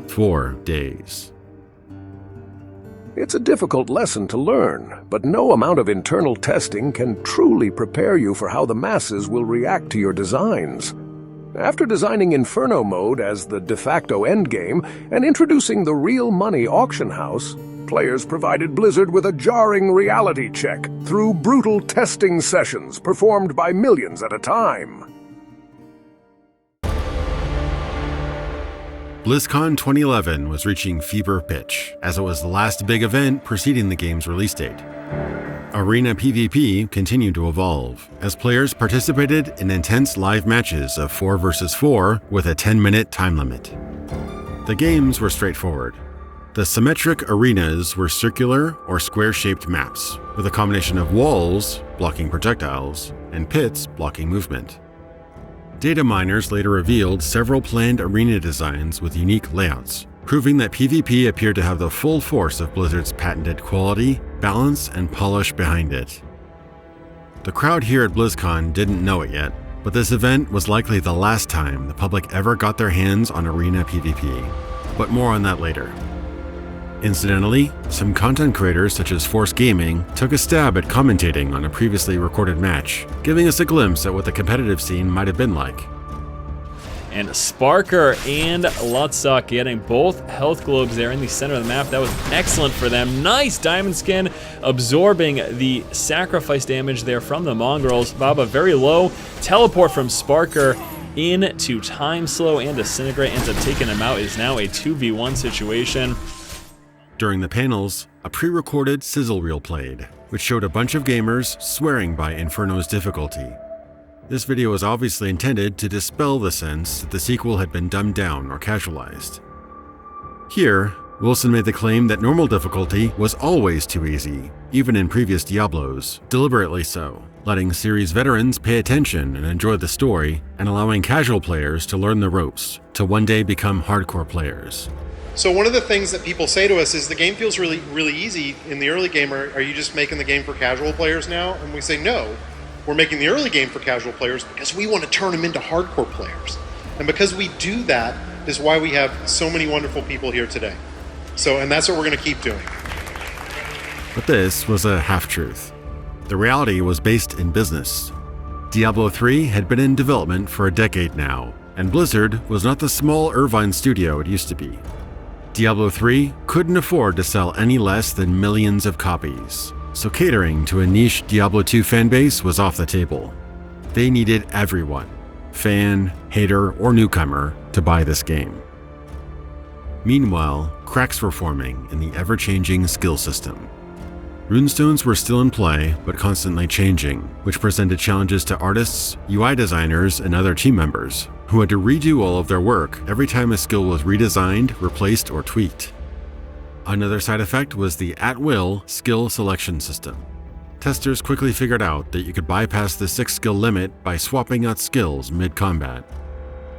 4 days. It's a difficult lesson to learn, but no amount of internal testing can truly prepare you for how the masses will react to your designs. After designing Inferno mode as the de facto endgame and introducing the real money auction house, players provided Blizzard with a jarring reality check through brutal testing sessions performed by millions at a time. BlizzCon 2011 was reaching fever pitch, as it was the last big event preceding the game's release date. Arena PvP continued to evolve, as players participated in intense live matches of 4 versus 4 with a 10-minute time limit. The games were straightforward. The symmetric arenas were circular or square-shaped maps, with a combination of walls blocking projectiles and pits blocking movement. Data miners later revealed several planned arena designs with unique layouts, proving that PvP appeared to have the full force of Blizzard's patented quality, balance, and polish behind it. The crowd here at BlizzCon didn't know it yet, but this event was likely the last time the public ever got their hands on arena PvP. But more on that later. Incidentally, some content creators such as Force Gaming took a stab at commentating on a previously recorded match, giving us a glimpse at what the competitive scene might have been like. And Sparker and Lutzok getting both health globes there in the center of the map. That was excellent for them. Nice diamond skin, absorbing the sacrifice damage there from the mongrels. Baba very low. Teleport from Sparker into Time Slow and Disintegrate ends up taking him out. It is now a 2v1 situation. During the panels, a pre-recorded sizzle reel played, which showed a bunch of gamers swearing by Inferno's difficulty. This video was obviously intended to dispel the sense that the sequel had been dumbed down or casualized. Here, Wilson made the claim that normal difficulty was always too easy, even in previous Diablos, deliberately so, letting series veterans pay attention and enjoy the story, and allowing casual players to learn the ropes, to one day become hardcore players. So one of the things that people say to us is the game feels really easy in the early game. Are you just making the game for casual players now? And we say no. We're making the early game for casual players because we want to turn them into hardcore players. And because we do that is why we have so many wonderful people here today. And that's what we're going to keep doing. But this was a half-truth. The reality was based in business. Diablo III had been in development for a decade now, and Blizzard was not the small Irvine studio it used to be. Diablo III couldn't afford to sell any less than millions of copies, so catering to a niche Diablo II fanbase was off the table. They needed everyone, fan, hater, or newcomer, to buy this game. Meanwhile, cracks were forming in the ever-changing skill system. Runestones were still in play, but constantly changing, which presented challenges to artists, UI designers, and other team members, who had to redo all of their work every time a skill was redesigned, replaced, or tweaked. Another side effect was the at-will skill selection system. Testers quickly figured out that you could bypass the 6-skill limit by swapping out skills mid-combat.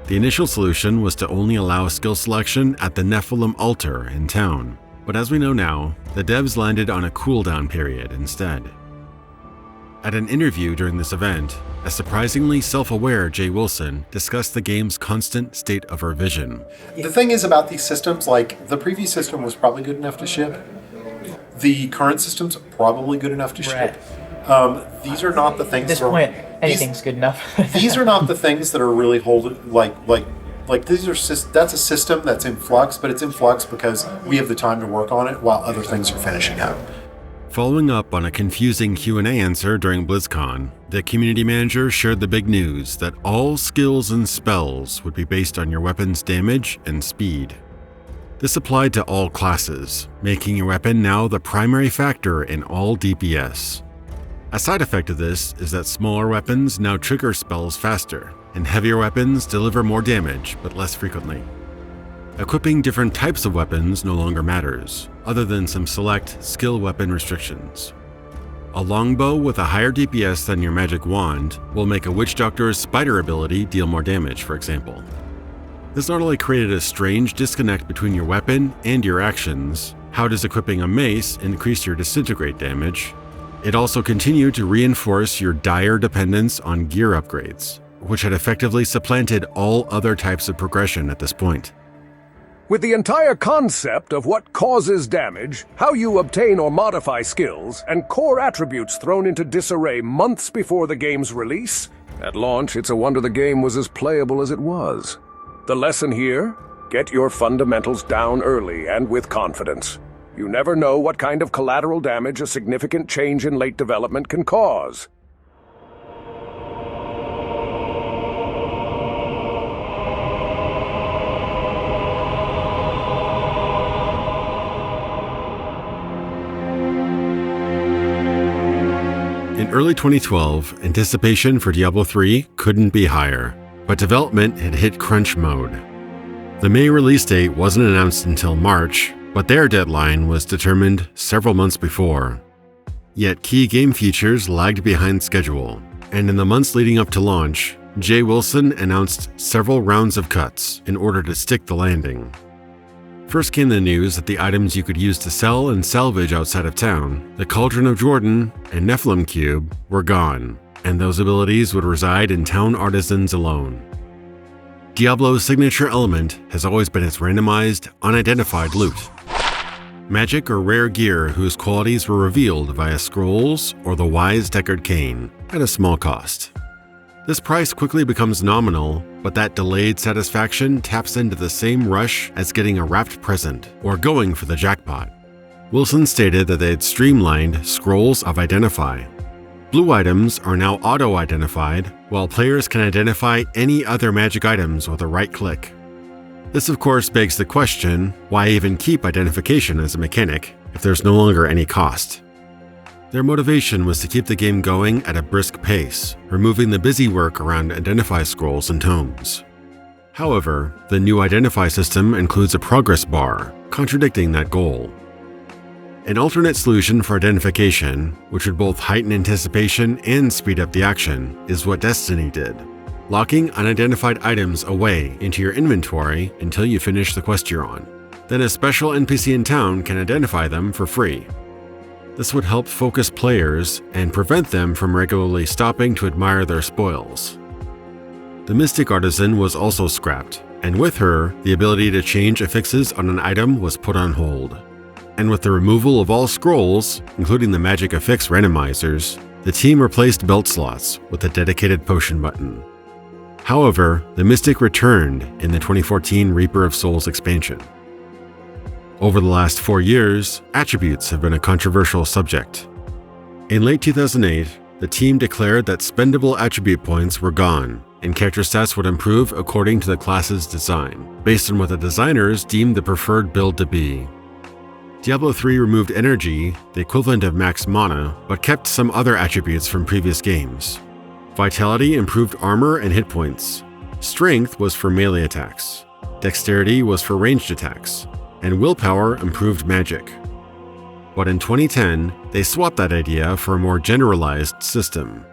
The initial solution was to only allow skill selection at the Nephilim altar in town, but as we know now, the devs landed on a cooldown period instead. At an interview during this event, a surprisingly self-aware Jay Wilson discussed the game's constant state of revision. The thing is about these systems, like, the previous system was probably good enough to ship. The current system's probably good enough to ship. These are not the things... At this point, anything's good enough. These are not the things that are really holding, these are, that's a system that's in flux, but it's in flux because we have the time to work on it while other things are finishing up. Following up on a confusing Q&A answer during BlizzCon, the community manager shared the big news that all skills and spells would be based on your weapon's damage and speed. This applied to all classes, making your weapon now the primary factor in all DPS. A side effect of this is that smaller weapons now trigger spells faster, and heavier weapons deliver more damage but less frequently. Equipping different types of weapons no longer matters, other than some select skill weapon restrictions. A longbow with a higher DPS than your magic wand will make a witch doctor's spider ability deal more damage, for example. This not only created a strange disconnect between your weapon and your actions, how does equipping a mace increase your disintegrate damage, it also continued to reinforce your dire dependence on gear upgrades, which had effectively supplanted all other types of progression at this point. With the entire concept of what causes damage, how you obtain or modify skills, and core attributes thrown into disarray months before the game's release, at launch it's a wonder the game was as playable as it was. The lesson here? Get your fundamentals down early and with confidence. You never know what kind of collateral damage a significant change in late development can cause. In early 2012, anticipation for Diablo III couldn't be higher, but development had hit crunch mode. The May release date wasn't announced until March, but their deadline was determined several months before. Yet key game features lagged behind schedule, and in the months leading up to launch, Jay Wilson announced several rounds of cuts in order to stick the landing. First came the news that the items you could use to sell and salvage outside of town, the Cauldron of Jordan and Nephilim Cube, were gone, and those abilities would reside in town artisans alone. Diablo's signature element has always been its randomized, unidentified loot. Magic or rare gear whose qualities were revealed via scrolls or the wise Deckard Cain at a small cost. This price quickly becomes nominal, but that delayed satisfaction taps into the same rush as getting a wrapped present or going for the jackpot. Wilson stated that they had streamlined Scrolls of Identify. Blue items are now auto-identified, while players can identify any other magic items with a right click. This of course begs the question, why even keep identification as a mechanic if there's no longer any cost? Their motivation was to keep the game going at a brisk pace, removing the busy work around Identify scrolls and tomes. However, the new Identify system includes a progress bar, contradicting that goal. An alternate solution for identification, which would both heighten anticipation and speed up the action, is what Destiny did, locking unidentified items away into your inventory until you finish the quest you're on. Then a special NPC in town can identify them for free. This would help focus players and prevent them from regularly stopping to admire their spoils. The Mystic Artisan was also scrapped, and with her, the ability to change affixes on an item was put on hold. And with the removal of all scrolls, including the magic affix randomizers, the team replaced belt slots with a dedicated potion button. However, the Mystic returned in the 2014 Reaper of Souls expansion. Over the last 4 years, attributes have been a controversial subject. In late 2008, the team declared that spendable attribute points were gone, and character stats would improve according to the class's design, based on what the designers deemed the preferred build to be. Diablo III removed energy, the equivalent of max mana, but kept some other attributes from previous games. Vitality improved armor and hit points. Strength was for melee attacks. Dexterity was for ranged attacks. And willpower improved magic. But in 2010, they swapped that idea for a more generalized system.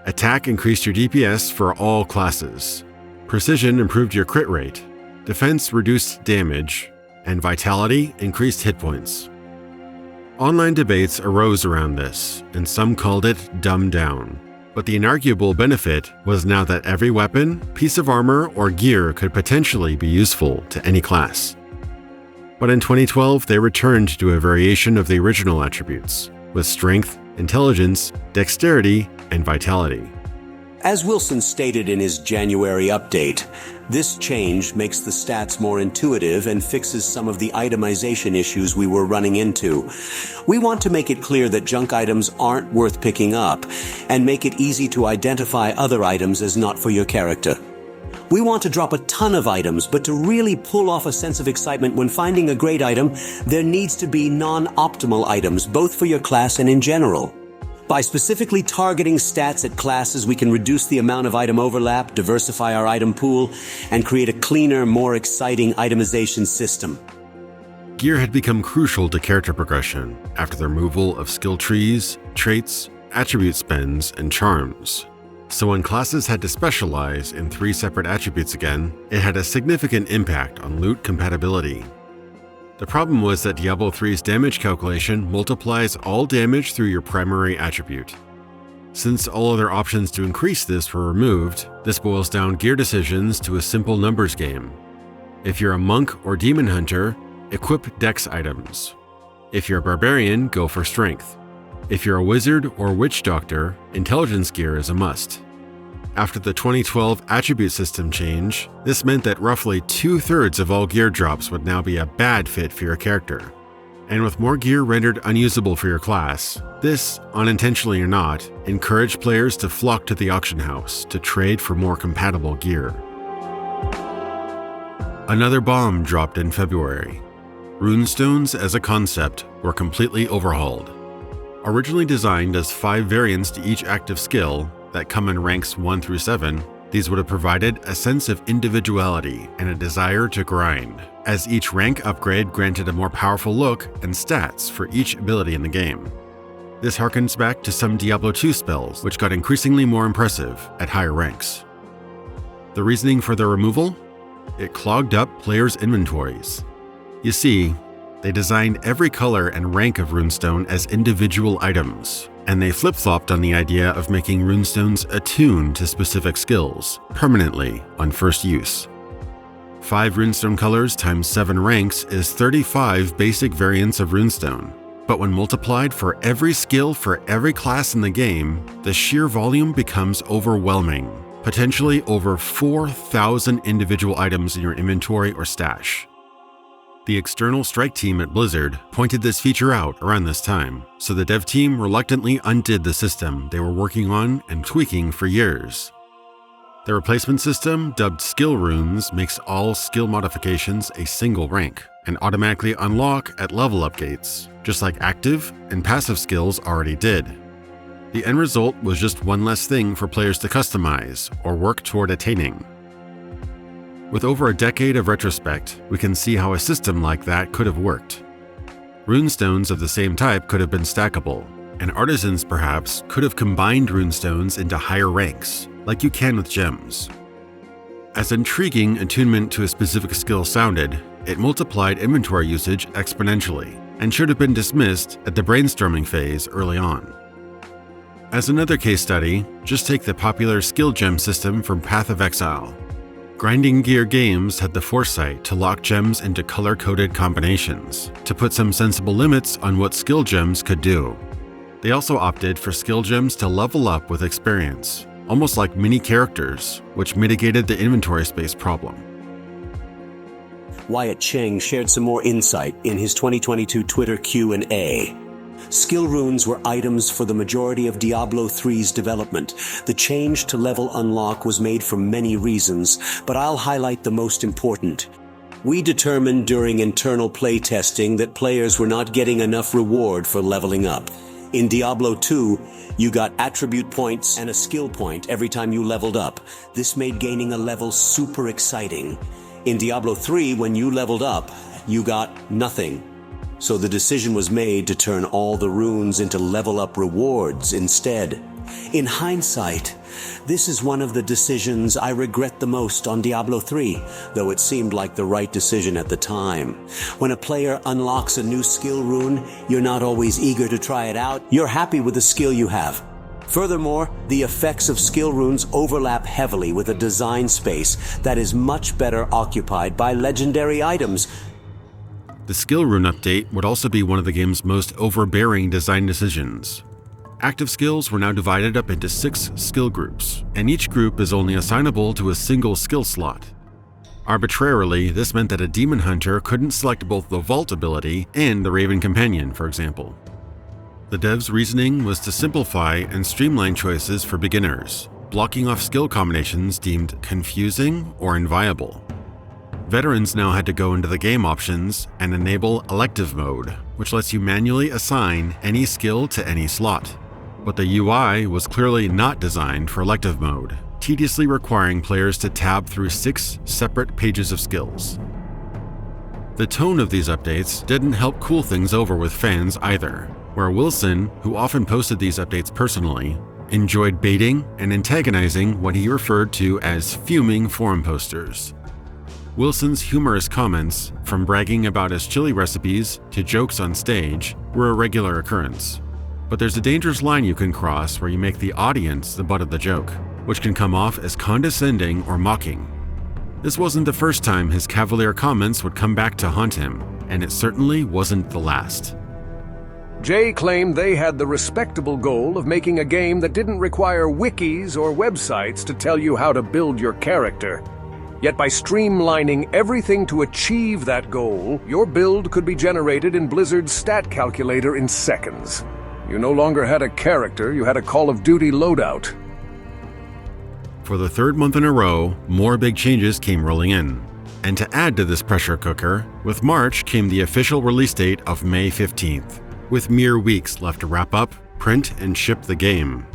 Attack increased your DPS for all classes. Precision improved your crit rate. Defense reduced damage. And vitality increased hit points. Online debates arose around this, and some called it dumbed down. But the inarguable benefit was now that every weapon, piece of armor, or gear could potentially be useful to any class. But in 2012, they returned to a variation of the original attributes, with strength, intelligence, dexterity, and vitality. As Wilson stated in his January update, this change makes the stats more intuitive and fixes some of the itemization issues we were running into. We want to make it clear that junk items aren't worth picking up, and make it easy to identify other items as not for your character. We want to drop a ton of items, but to really pull off a sense of excitement when finding a great item, there needs to be non-optimal items, both for your class and in general. By specifically targeting stats at classes, we can reduce the amount of item overlap, diversify our item pool, and create a cleaner, more exciting itemization system. Gear had become crucial to character progression after the removal of skill trees, traits, attribute spends, and charms. So when classes had to specialize in 3 separate attributes again, it had a significant impact on loot compatibility. The problem was that Diablo III's damage calculation multiplies all damage through your primary attribute. Since all other options to increase this were removed, this boils down gear decisions to a simple numbers game. If you're a monk or demon hunter, equip dex items. If you're a barbarian, go for strength. If you're a wizard or witch doctor, intelligence gear is a must. After the 2012 attribute system change, this meant that roughly 2/3 of all gear drops would now be a bad fit for your character. And with more gear rendered unusable for your class, this, unintentionally or not, encouraged players to flock to the auction house to trade for more compatible gear. Another bomb dropped in February. Runestones as a concept were completely overhauled. Originally designed as 5 variants to each active skill that come in ranks 1 through 7, These would have provided a sense of individuality and a desire to grind, as each rank upgrade granted a more powerful look and stats for each ability in the game. This harkens back to some Diablo II spells, which got increasingly more impressive at higher ranks. The reasoning for their removal? It clogged up players' inventories. You see, they designed every color and rank of runestone as individual items, and they flip-flopped on the idea of making runestones attuned to specific skills, permanently on first use. 5 runestone colors times 7 ranks is 35 basic variants of runestone, but when multiplied for every skill for every class in the game, the sheer volume becomes overwhelming, potentially over 4,000 individual items in your inventory or stash. The external strike team at Blizzard pointed this feature out around this time, so the dev team reluctantly undid the system they were working on and tweaking for years. The replacement system, dubbed Skill Runes, makes all skill modifications a single rank and automatically unlock at level up gates, just like active and passive skills already did. The end result was just one less thing for players to customize or work toward attaining. With over a decade of retrospect, we can see how a system like that could have worked. Runestones of the same type could have been stackable, and artisans perhaps could have combined runestones into higher ranks, like you can with gems. As intriguing attunement to a specific skill sounded, it multiplied inventory usage exponentially, and should have been dismissed at the brainstorming phase early on. As another case study, just take the popular skill gem system from Path of Exile. Grinding Gear Games had the foresight to lock gems into color-coded combinations, to put some sensible limits on what skill gems could do. They also opted for skill gems to level up with experience, almost like mini characters, which mitigated the inventory space problem. Wyatt Cheng shared some more insight in his 2022 Twitter Q&A. Skill runes were items for the majority of Diablo III's development. The change to level unlock was made for many reasons, but I'll highlight the most important. We determined during internal playtesting that players were not getting enough reward for leveling up. In Diablo II, you got attribute points and a skill point every time you leveled up. This made gaining a level super exciting. In Diablo III, when you leveled up, you got nothing. So the decision was made to turn all the runes into level-up rewards instead. In hindsight, this is one of the decisions I regret the most on Diablo III, though it seemed like the right decision at the time. When a player unlocks a new skill rune, you're not always eager to try it out. You're happy with the skill you have. Furthermore, the effects of skill runes overlap heavily with a design space that is much better occupied by legendary items. The skill rune update would also be one of the game's most overbearing design decisions. Active skills were now divided up into 6 skill groups, and each group is only assignable to a single skill slot. Arbitrarily, this meant that a demon hunter couldn't select both the Vault ability and the Raven Companion, for example. The devs' reasoning was to simplify and streamline choices for beginners, blocking off skill combinations deemed confusing or inviable. Veterans now had to go into the game options and enable elective mode, which lets you manually assign any skill to any slot. But the UI was clearly not designed for elective mode, tediously requiring players to tab through 6 separate pages of skills. The tone of these updates didn't help cool things over with fans either, where Wilson, who often posted these updates personally, enjoyed baiting and antagonizing what he referred to as fuming forum posters. Wilson's humorous comments, from bragging about his chili recipes to jokes on stage, were a regular occurrence. But there's a dangerous line you can cross where you make the audience the butt of the joke, which can come off as condescending or mocking. This wasn't the first time his cavalier comments would come back to haunt him, and it certainly wasn't the last. Jay claimed they had the respectable goal of making a game that didn't require wikis or websites to tell you how to build your character. Yet by streamlining everything to achieve that goal, your build could be generated in Blizzard's stat calculator in seconds. You no longer had a character, you had a Call of Duty loadout. For the 3rd month in a row, more big changes came rolling in. And to add to this pressure cooker, with March came the official release date of May 15th, with mere weeks left to wrap up, print, and ship the game.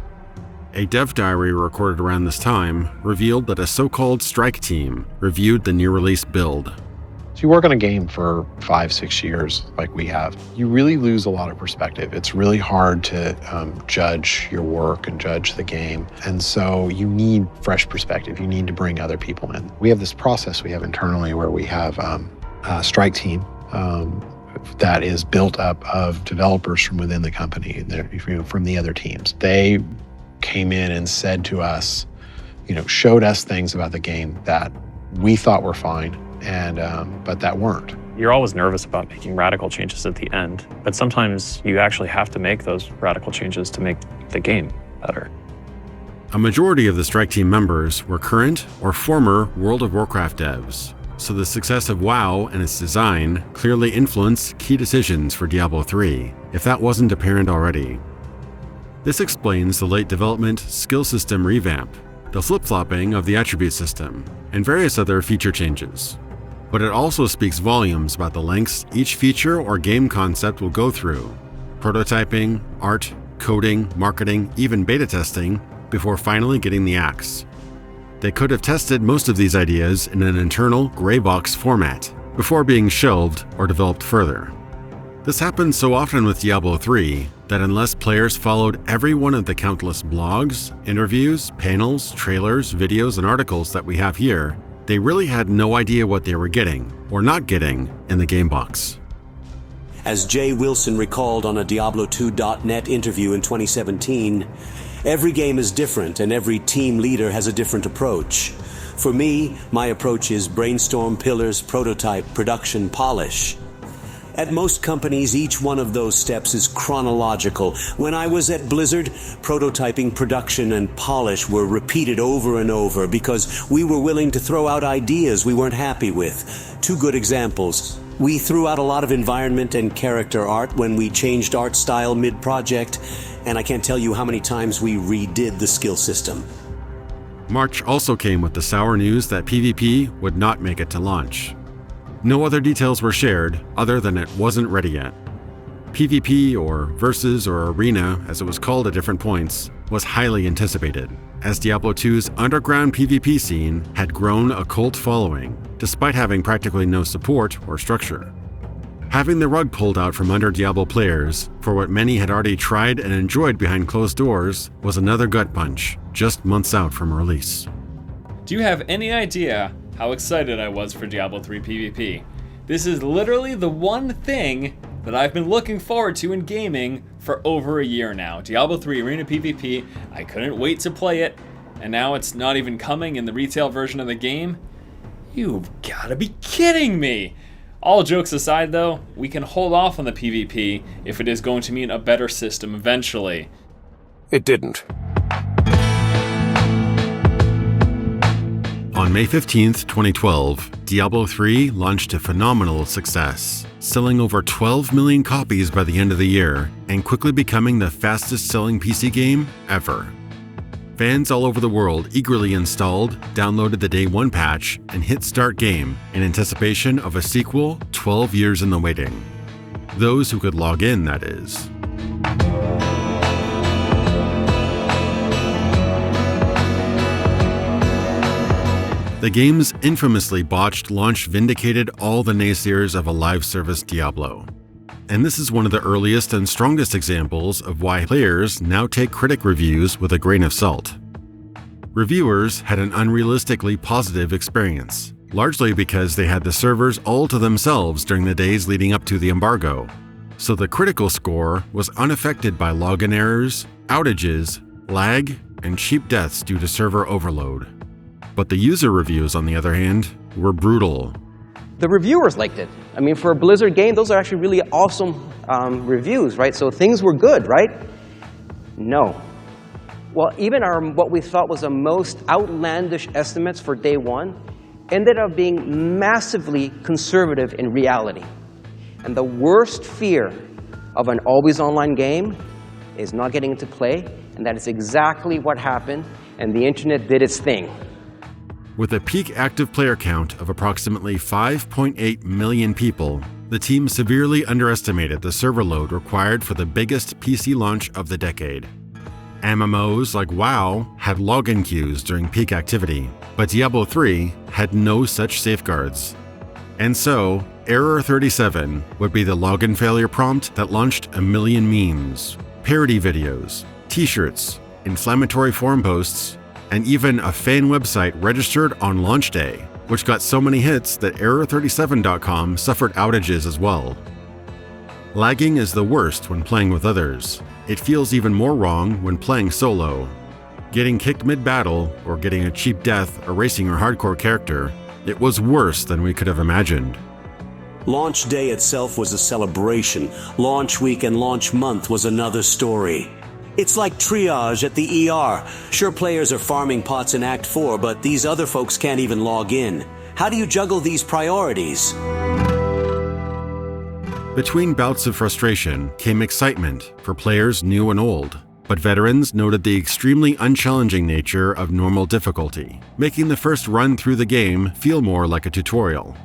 A dev diary recorded around this time revealed that a so-called strike team reviewed the near-release build. So you work on a game for 5-6 years like we have, you really lose a lot of perspective. It's really hard to judge your work and judge the game. And so you need fresh perspective. You need to bring other people in. We have this process we have internally where we have a strike team that is built up of developers from within the company, from the other teams. They came in and said to us, showed us things about the game that we thought were fine, but that weren't. You're always nervous about making radical changes at the end, but sometimes you actually have to make those radical changes to make the game better. A majority of the strike team members were current or former World of Warcraft devs, so the success of WoW and its design clearly influenced key decisions for Diablo III, if that wasn't apparent already. This explains the late development skill system revamp, the flip-flopping of the attribute system, and various other feature changes. But it also speaks volumes about the lengths each feature or game concept will go through: prototyping, art, coding, marketing, even beta testing, before finally getting the axe. They could have tested most of these ideas in an internal gray box format before being shelved or developed further. This happens so often with Diablo III that unless players followed every one of the countless blogs, interviews, panels, trailers, videos, and articles that we have here, they really had no idea what they were getting or not getting in the game box. As Jay Wilson recalled on a Diablo2.net interview in 2017, every game is different and every team leader has a different approach. For me, my approach is brainstorm, pillars, prototype, production, polish. At most companies, each one of those steps is chronological. When I was at Blizzard, prototyping, production, and polish were repeated over and over because we were willing to throw out ideas we weren't happy with. Two good examples. We threw out a lot of environment and character art when we changed art style mid-project, and I can't tell you how many times we redid the skill system. March also came with the sour news that PvP would not make it to launch. No other details were shared other than it wasn't ready yet. PvP, or Versus or Arena as it was called at different points, was highly anticipated, as Diablo II's underground PvP scene had grown a cult following, despite having practically no support or structure. Having the rug pulled out from under Diablo players for what many had already tried and enjoyed behind closed doors was another gut punch, just months out from release. Do you have any idea how excited I was for Diablo 3 PvP? This is literally the one thing that I've been looking forward to in gaming for over a year now. Diablo 3 Arena PvP, I couldn't wait to play it, and now it's not even coming in the retail version of the game? You've gotta be kidding me! All jokes aside though, we can hold off on the PvP if it is going to mean a better system eventually. It didn't. On May 15th, 2012, Diablo III launched to phenomenal success, selling over 12 million copies by the end of the year and quickly becoming the fastest-selling PC game ever. Fans all over the world eagerly installed, downloaded the Day 1 patch, and hit Start Game in anticipation of a sequel 12 years in the waiting. Those who could log in, that is. The game's infamously botched launch vindicated all the naysayers of a live service Diablo. And this is one of the earliest and strongest examples of why players now take critic reviews with a grain of salt. Reviewers had an unrealistically positive experience, largely because they had the servers all to themselves during the days leading up to the embargo. So the critical score was unaffected by login errors, outages, lag, and cheap deaths due to server overload. But the user reviews, on the other hand, were brutal. The reviewers liked it. I mean, for a Blizzard game, those are actually really awesome reviews, right? So things were good, right? No. Well, even what we thought was the most outlandish estimates for Day 1 ended up being massively conservative in reality. And the worst fear of an always online game is not getting into play, and that is exactly what happened, and the internet did its thing. With a peak active player count of approximately 5.8 million people, the team severely underestimated the server load required for the biggest PC launch of the decade. MMOs like WoW had login queues during peak activity, but Diablo III had no such safeguards. And so, Error 37 would be the login failure prompt that launched a million memes, parody videos, t-shirts, inflammatory forum posts, and even a fan website registered on launch day, which got so many hits that error37.com suffered outages as well. Lagging is the worst when playing with others. It feels even more wrong when playing solo. Getting kicked mid-battle or getting a cheap death erasing your hardcore character, it was worse than we could have imagined. Launch day itself was a celebration. Launch week and launch month was another story. It's like triage at the ER. Sure, players are farming pots in Act 4, but these other folks can't even log in. How do you juggle these priorities? Between bouts of frustration came excitement for players new and old, but veterans noted the extremely unchallenging nature of normal difficulty, making the first run through the game feel more like a tutorial.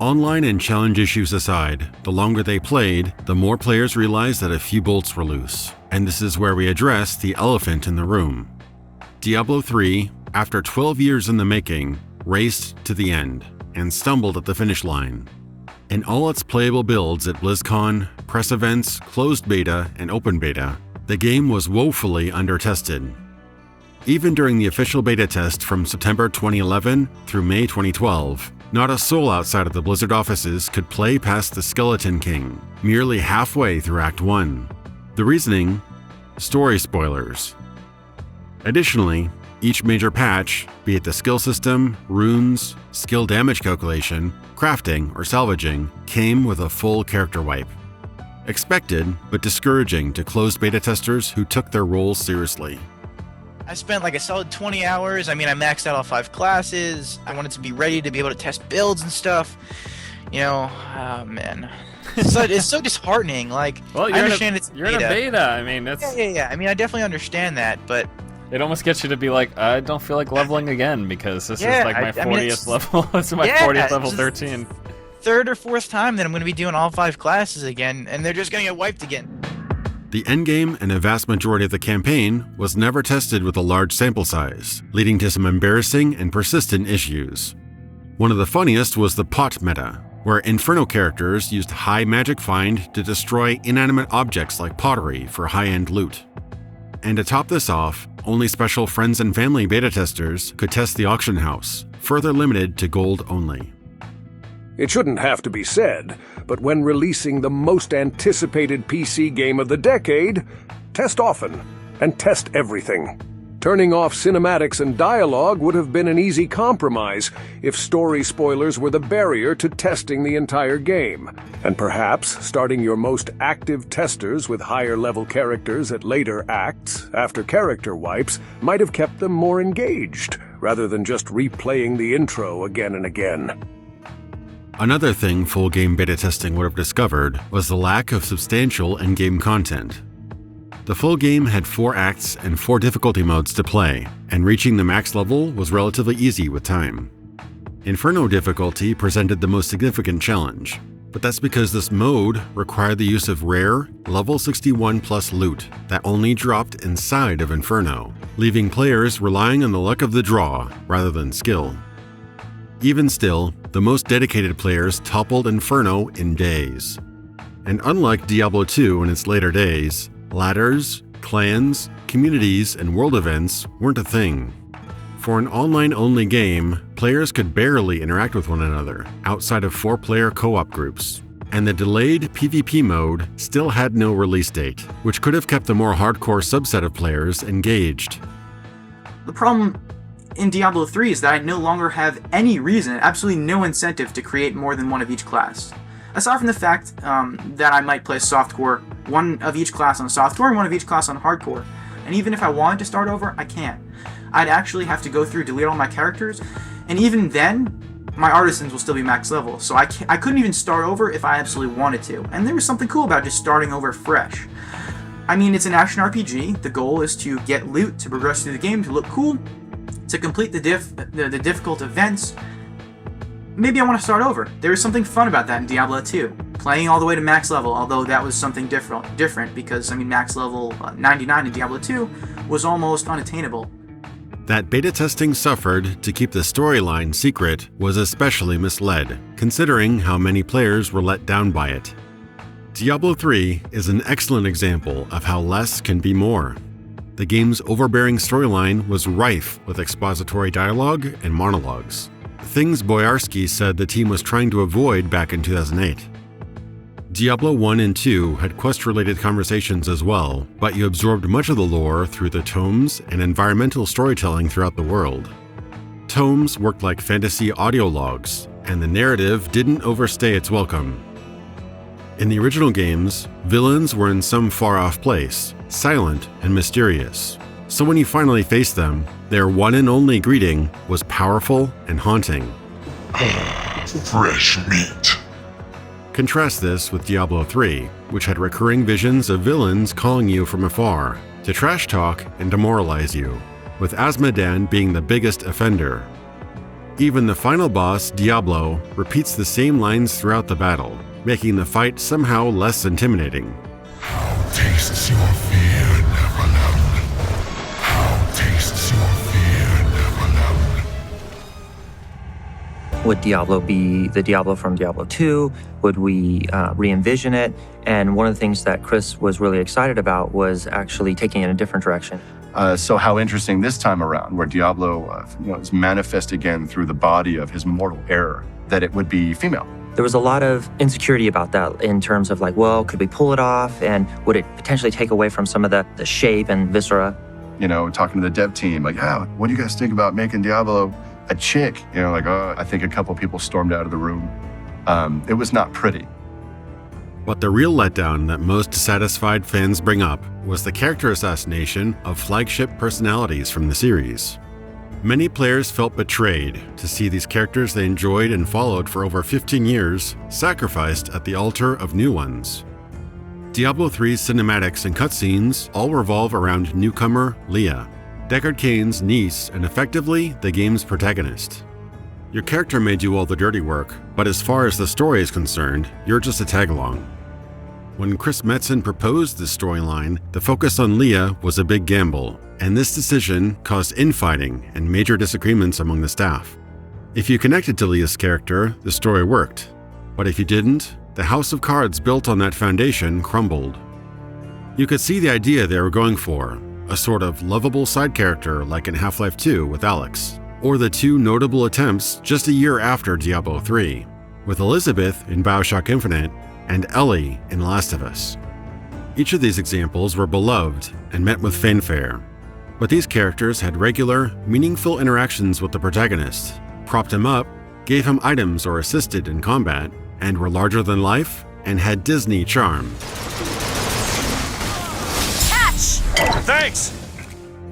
Online and challenge issues aside, the longer they played, the more players realized that a few bolts were loose. And this is where we address the elephant in the room. Diablo III, after 12 years in the making, raced to the end and stumbled at the finish line. In all its playable builds at BlizzCon, press events, closed beta, and open beta, the game was woefully under-tested. Even during the official beta test from September 2011 through May 2012, not a soul outside of the Blizzard offices could play past the Skeleton King, merely halfway through Act 1. The reasoning? Story spoilers. Additionally, each major patch, be it the skill system, runes, skill damage calculation, crafting, or salvaging, came with a full character wipe. Expected, but discouraging to closed beta testers who took their roles seriously. I spent like a solid 20 hours. I mean, I maxed out all 5 classes. I wanted to be ready to be able to test builds and stuff. You know, oh man. It's so disheartening. Like, well, I understand you're in a beta. I mean, that's... Yeah. I mean, I definitely understand that, but... It almost gets you to be like, I don't feel like leveling again because this is like my 40th level. It's my 40th level 13. Third or fourth time that I'm going to be doing all 5 classes again, and they're just going to get wiped again. The endgame and a vast majority of the campaign was never tested with a large sample size, leading to some embarrassing and persistent issues. One of the funniest was the pot meta, where Inferno characters used high magic find to destroy inanimate objects like pottery for high-end loot. And to top this off, only special friends and family beta testers could test the auction house, further limited to gold only. It shouldn't have to be said, but when releasing the most anticipated PC game of the decade, test often and test everything. Turning off cinematics and dialogue would have been an easy compromise if story spoilers were the barrier to testing the entire game. And perhaps starting your most active testers with higher-level characters at later acts, after character wipes, might have kept them more engaged, rather than just replaying the intro again and again. Another thing full game beta testing would have discovered was the lack of substantial in-game content. The full game had 4 acts and 4 difficulty modes to play, and reaching the max level was relatively easy with time. Inferno difficulty presented the most significant challenge, but that's because this mode required the use of rare, level 61 plus loot that only dropped inside of Inferno, leaving players relying on the luck of the draw rather than skill. Even still, the most dedicated players toppled Inferno in days. And unlike Diablo II in its later days, ladders, clans, communities, and world events weren't a thing. For an online-only game, players could barely interact with one another outside of 4-player co-op groups, and the delayed PvP mode still had no release date, which could have kept the more hardcore subset of players engaged. The problem in Diablo 3 is that I no longer have any reason, absolutely no incentive to create more than one of each class. Aside from the fact that I might play softcore, one of each class on softcore and one of each class on hardcore. And even if I wanted to start over, I can't. I'd actually have to go through, delete all my characters, and even then, my artisans will still be max level. So I couldn't even start over if I absolutely wanted to. And there was something cool about just starting over fresh. I mean, it's an action RPG. The goal is to get loot, to progress through the game, to look cool, to complete the difficult events. Maybe I want to start over. There is something fun about that in Diablo 2. playing all the way to max level, although that was something different because, I mean, max level 99 in Diablo 2 was almost unattainable. That beta testing suffered to keep the storyline secret was especially misled, considering how many players were let down by it. Diablo III is an excellent example of how less can be more. The game's overbearing storyline was rife with expository dialogue and monologues, things Boyarsky said the team was trying to avoid back in 2008. Diablo 1 and 2 had quest-related conversations as well, but you absorbed much of the lore through the tomes and environmental storytelling throughout the world. Tomes worked like fantasy audio logs, and the narrative didn't overstay its welcome. In the original games, villains were in some far-off place, silent and mysterious. So when you finally faced them, their one and only greeting was powerful and haunting. Fresh meat. Contrast this with Diablo III, which had recurring visions of villains calling you from afar to trash talk and demoralize you, with Azmodan being the biggest offender. Even the final boss, Diablo, repeats the same lines throughout the battle, making the fight somehow less intimidating. How tastes your fear, Neverland? How tastes your fear, Neverland? Would Diablo be the Diablo from Diablo 2? Would we re-envision it? And one of the things that Chris was really excited about was actually taking it in a different direction. So how interesting this time around, where Diablo is manifest again through the body of his mortal error, that it would be female. There was a lot of insecurity about that in terms of like, well, could we pull it off? And would it potentially take away from some of the shape and viscera? You know, talking to the dev team, like, yeah, what do you guys think about making Diablo a chick? You know, like, oh, I think a couple people stormed out of the room. It was not pretty. But the real letdown that most dissatisfied fans bring up was the character assassination of flagship personalities from the series. Many players felt betrayed to see these characters they enjoyed and followed for over 15 years sacrificed at the altar of new ones. Diablo III's cinematics and cutscenes all revolve around newcomer Leah, Deckard Cain's niece and effectively the game's protagonist. Your character may do all the dirty work, but as far as the story is concerned, you're just a tag-along. When Chris Metzen proposed this storyline, the focus on Leah was a big gamble, and this decision caused infighting and major disagreements among the staff. If you connected to Leah's character, the story worked, but if you didn't, the house of cards built on that foundation crumbled. You could see the idea they were going for, a sort of lovable side character like in Half-Life 2 with Alex, or the two notable attempts just a year after Diablo III, with Elizabeth in BioShock Infinite and Ellie in Last of Us. Each of these examples were beloved and met with fanfare, but these characters had regular, meaningful interactions with the protagonist, propped him up, gave him items or assisted in combat, and were larger than life and had Disney charm. Catch! Thanks!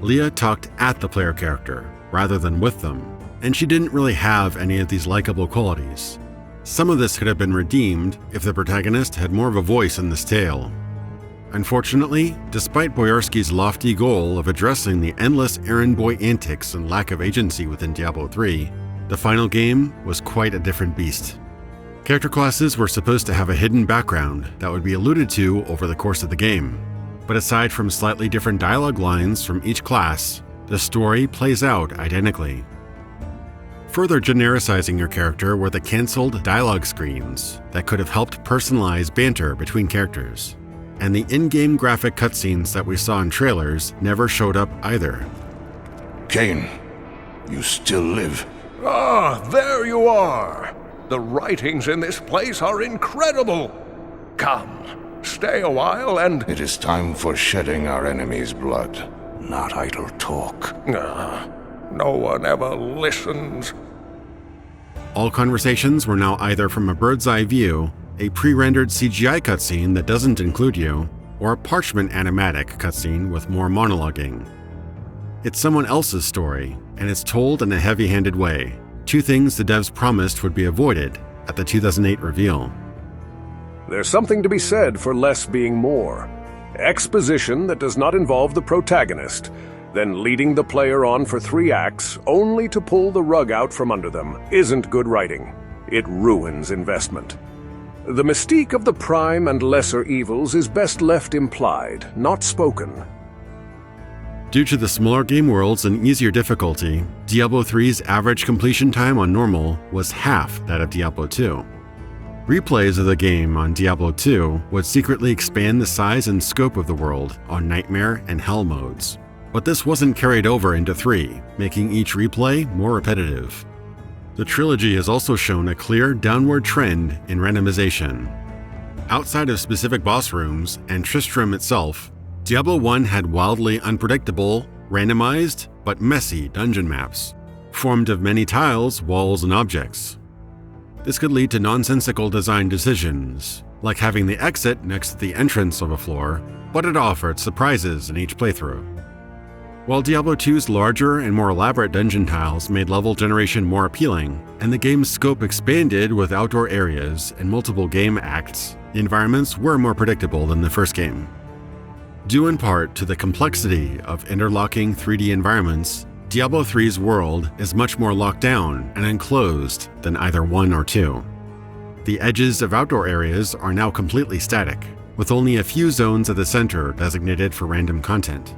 Leah talked at the player character rather than with them, and she didn't really have any of these likable qualities. Some of this could have been redeemed if the protagonist had more of a voice in this tale. Unfortunately, despite Boyarsky's lofty goal of addressing the endless errand boy antics and lack of agency within Diablo III, the final game was quite a different beast. Character classes were supposed to have a hidden background that would be alluded to over the course of the game, but aside from slightly different dialogue lines from each class, the story plays out identically. Further genericizing your character were the cancelled dialogue screens that could have helped personalize banter between characters. And the in-game graphic cutscenes that we saw in trailers never showed up either. Cain, you still live. Ah, there you are. The writings in this place are incredible. Come, stay a while and... It is time for shedding our enemy's blood, not idle talk. No one ever listens. All conversations were now either from a bird's eye view, a pre-rendered CGI cutscene that doesn't include you, or a parchment animatic cutscene with more monologuing. It's someone else's story, and it's told in a heavy-handed way, two things the devs promised would be avoided at the 2008 reveal. There's something to be said for less being more. Exposition that does not involve the protagonist, then leading the player on for 3 acts only to pull the rug out from under them isn't good writing. It ruins investment. The mystique of the prime and lesser evils is best left implied, not spoken. Due to the smaller game worlds and easier difficulty, Diablo III's average completion time on normal was half that of Diablo II. Replays of the game on Diablo II would secretly expand the size and scope of the world on Nightmare and Hell modes. But this wasn't carried over into 3, making each replay more repetitive. The trilogy has also shown a clear downward trend in randomization. Outside of specific boss rooms and Tristram itself, Diablo I had wildly unpredictable, randomized, but messy dungeon maps, formed of many tiles, walls, and objects. This could lead to nonsensical design decisions, like having the exit next to the entrance of a floor, but it offered surprises in each playthrough. While Diablo II's larger and more elaborate dungeon tiles made level generation more appealing, and the game's scope expanded with outdoor areas and multiple game acts, the environments were more predictable than the first game. Due in part to the complexity of interlocking 3D environments, Diablo III's world is much more locked down and enclosed than either 1 or 2. The edges of outdoor areas are now completely static, with only a few zones at the center designated for random content.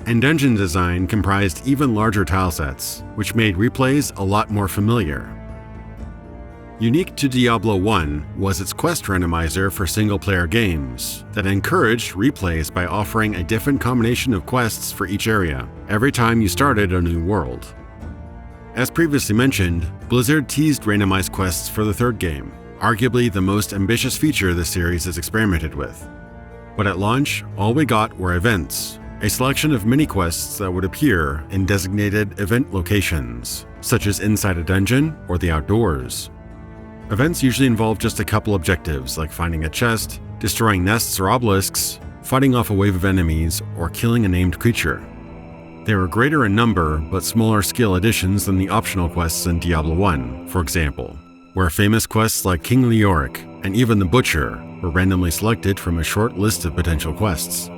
And dungeon design comprised even larger tile sets, which made replays a lot more familiar. Unique to Diablo I was its quest randomizer for single-player games that encouraged replays by offering a different combination of quests for each area every time you started a new world. As previously mentioned, Blizzard teased randomized quests for the third game, arguably the most ambitious feature the series has experimented with. But at launch, all we got were events, a selection of mini-quests that would appear in designated event locations, such as inside a dungeon or the outdoors. Events usually involve just a couple objectives, like finding a chest, destroying nests or obelisks, fighting off a wave of enemies, or killing a named creature. They were greater in number, but smaller scale additions than the optional quests in Diablo I, for example, where famous quests like King Leoric and even the Butcher were randomly selected from a short list of potential quests.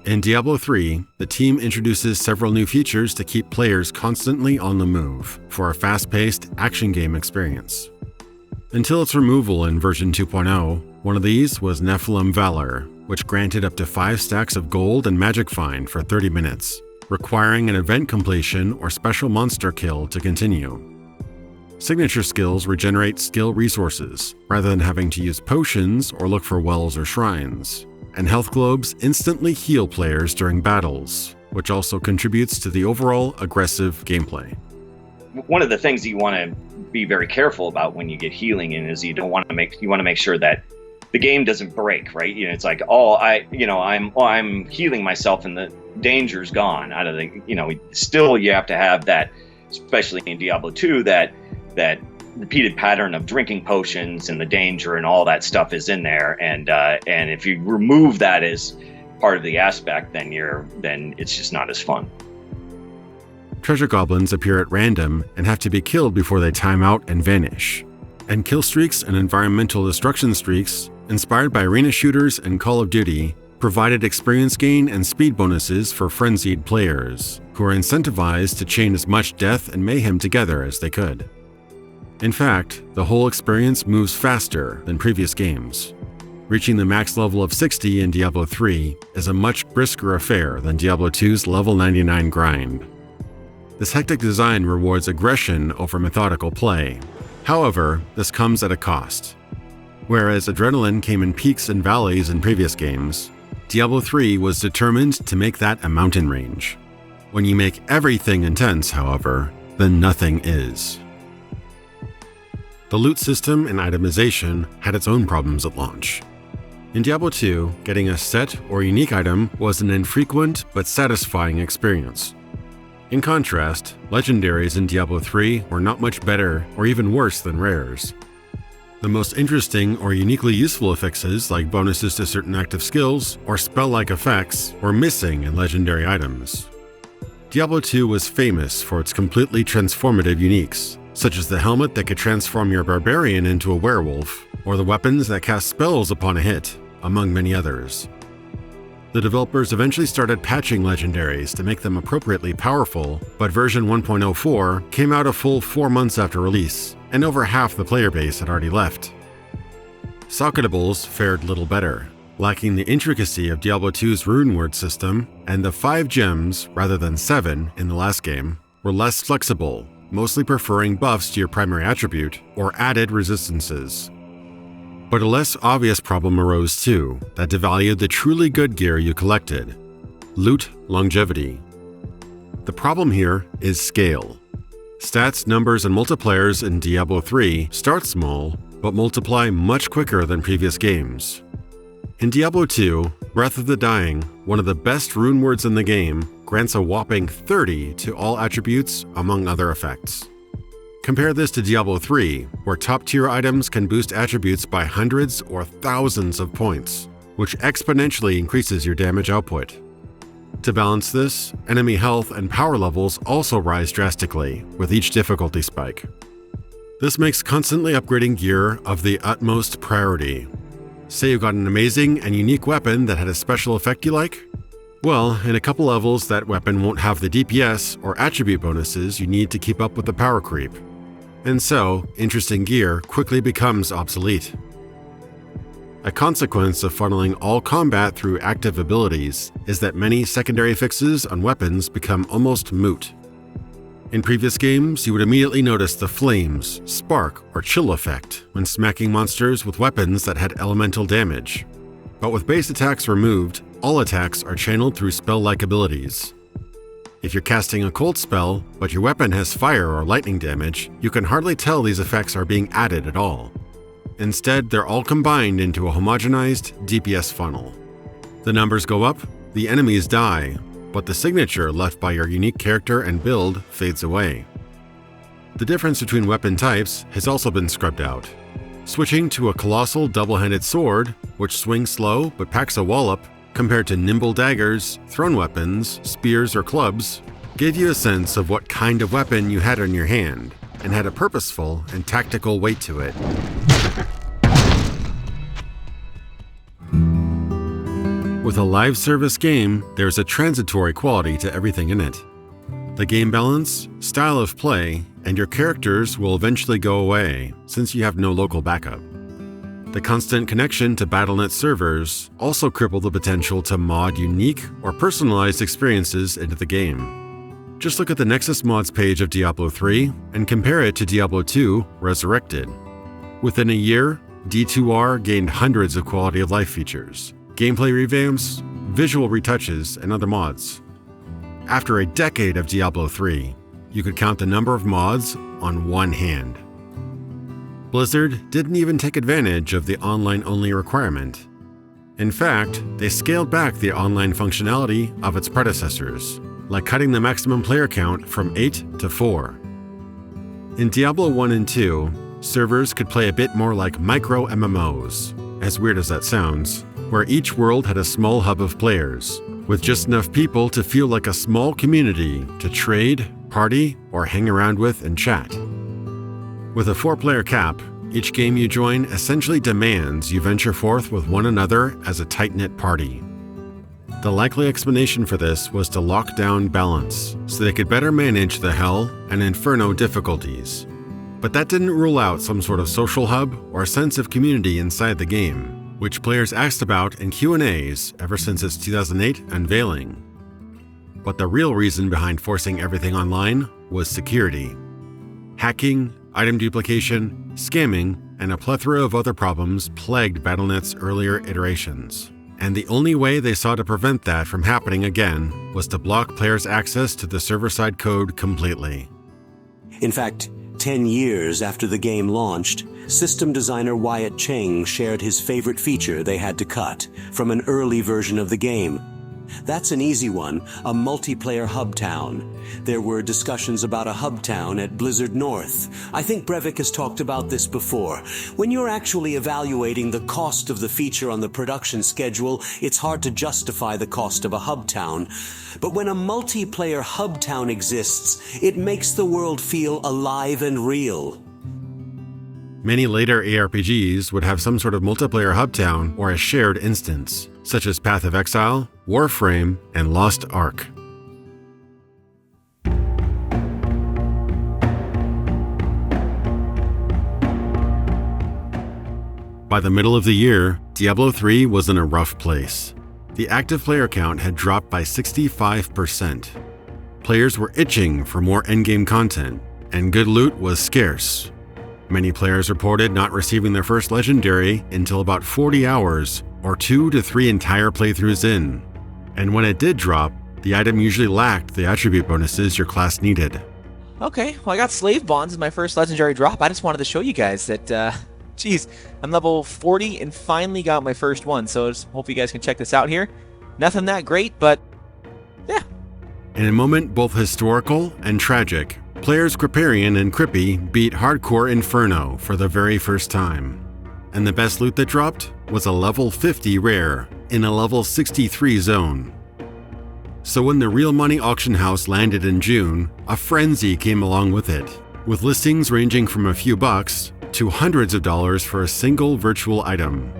In Diablo III, the team introduces several new features to keep players constantly on the move for a fast-paced action game experience. Until its removal in version 2.0, one of these was Nephilim Valor, which granted up to 5 stacks of gold and magic find for 30 minutes, requiring an event completion or special monster kill to continue. Signature skills regenerate skill resources, rather than having to use potions or look for wells or shrines. And health globes instantly heal players during battles, which also contributes to the overall aggressive gameplay. One of the things you want to be very careful about when you get healing in is you want to make sure that the game doesn't break, right? You know, it's like, I'm healing myself and the danger's gone out of the, still you have to have that, especially in Diablo 2, that repeated pattern of drinking potions and the danger and all that stuff is in there, and if you remove that as part of the aspect, then it's just not as fun. Treasure goblins appear at random and have to be killed before they time out and vanish. And kill streaks and environmental destruction streaks, inspired by arena shooters and Call of Duty, provided experience gain and speed bonuses for frenzied players, who are incentivized to chain as much death and mayhem together as they could. In fact, the whole experience moves faster than previous games. Reaching the max level of 60 in Diablo III is a much brisker affair than Diablo II's level 99 grind. This hectic design rewards aggression over methodical play. However, this comes at a cost. Whereas adrenaline came in peaks and valleys in previous games, Diablo III was determined to make that a mountain range. When you make everything intense, however, then nothing is. The loot system and itemization had its own problems at launch. In Diablo II, getting a set or unique item was an infrequent but satisfying experience. In contrast, legendaries in Diablo III were not much better or even worse than rares. The most interesting or uniquely useful affixes, like bonuses to certain active skills or spell-like effects, were missing in legendary items. Diablo II was famous for its completely transformative uniques, such as the helmet that could transform your barbarian into a werewolf, or the weapons that cast spells upon a hit, among many others. The developers eventually started patching legendaries to make them appropriately powerful, but version 1.04 came out a full 4 months after release, and over half the player base had already left. Socketables fared little better, lacking the intricacy of Diablo II's rune word system, and the 5 gems, rather than 7 in the last game, were less flexible, mostly preferring buffs to your primary attribute or added resistances. But a less obvious problem arose too, that devalued the truly good gear you collected: loot longevity. The problem here is scale. Stats, numbers, and multipliers in Diablo III start small, but multiply much quicker than previous games. In Diablo II, Breath of the Dying, one of the best rune words in the game, grants a whopping 30 to all attributes, among other effects. Compare this to Diablo III, where top-tier items can boost attributes by hundreds or thousands of points, which exponentially increases your damage output. To balance this, enemy health and power levels also rise drastically with each difficulty spike. This makes constantly upgrading gear of the utmost priority. Say you got an amazing and unique weapon that had a special effect you like? Well, in a couple levels that weapon won't have the DPS or attribute bonuses you need to keep up with the power creep. And so, interesting gear quickly becomes obsolete. A consequence of funneling all combat through active abilities is that many secondary fixes on weapons become almost moot. In previous games, you would immediately notice the flames, spark, or chill effect when smacking monsters with weapons that had elemental damage. But with base attacks removed, all attacks are channeled through spell-like abilities. If you're casting a cold spell, but your weapon has fire or lightning damage, you can hardly tell these effects are being added at all. Instead, they're all combined into a homogenized DPS funnel. The numbers go up, the enemies die, but the signature left by your unique character and build fades away. The difference between weapon types has also been scrubbed out. Switching to a colossal double-handed sword, which swings slow but packs a wallop, compared to nimble daggers, thrown weapons, spears, or clubs, gave you a sense of what kind of weapon you had in your hand, and had a purposeful and tactical weight to it. With a live service game, there's a transitory quality to everything in it. The game balance, style of play, and your characters will eventually go away, since you have no local backup. The constant connection to Battle.net servers also cripple the potential to mod unique or personalized experiences into the game. Just look at the Nexus mods page of Diablo III and compare it to Diablo II Resurrected. Within a year, D2R gained hundreds of quality of life features, gameplay revamps, visual retouches, and other mods. After a decade of Diablo III, you could count the number of mods on one hand. Blizzard didn't even take advantage of the online-only requirement. In fact, they scaled back the online functionality of its predecessors, like cutting the maximum player count from 8 to 4. In Diablo 1 and 2, servers could play a bit more like micro-MMOs, as weird as that sounds, where each world had a small hub of players, with just enough people to feel like a small community to trade, party, or hang around with and chat. With a 4-player cap, each game you join essentially demands you venture forth with one another as a tight-knit party. The likely explanation for this was to lock down balance, so they could better manage the Hell and Inferno difficulties. But that didn't rule out some sort of social hub or sense of community inside the game, which players asked about in Q&As ever since its 2008 unveiling. But the real reason behind forcing everything online was security. Hacking, item duplication, scamming, and a plethora of other problems plagued Battle.net's earlier iterations. And the only way they saw to prevent that from happening again was to block players' access to the server-side code completely. In fact, 10 years after the game launched, system designer Wyatt Cheng shared his favorite feature they had to cut from an early version of the game. That's an easy one, a multiplayer hub town. There were discussions about a hub town at Blizzard North. I think Brevik has talked about this before. When you're actually evaluating the cost of the feature on the production schedule, it's hard to justify the cost of a hub town. But when a multiplayer hub town exists, it makes the world feel alive and real. Many later ARPGs would have some sort of multiplayer hub town or a shared instance, such as Path of Exile, Warframe, and Lost Ark. By the middle of the year, Diablo III was in a rough place. The active player count had dropped by 65%. Players were itching for more endgame content, and good loot was scarce. Many players reported not receiving their first legendary until about 40 hours or 2 to 3 entire playthroughs in. And when it did drop, the item usually lacked the attribute bonuses your class needed. Okay, well, I got Slave Bonds as my first legendary drop. I just wanted to show you guys that, geez, I'm level 40 and finally got my first one, so just hope you guys can check this out here. Nothing that great, but yeah. In a moment both historical and tragic, players Kriparian and Krippy beat Hardcore Inferno for the very first time. And the best loot that dropped was a level 50 rare in a level 63 zone. So when the real money auction house landed in June, a frenzy came along with it, with listings ranging from a few bucks to hundreds of dollars for a single virtual item.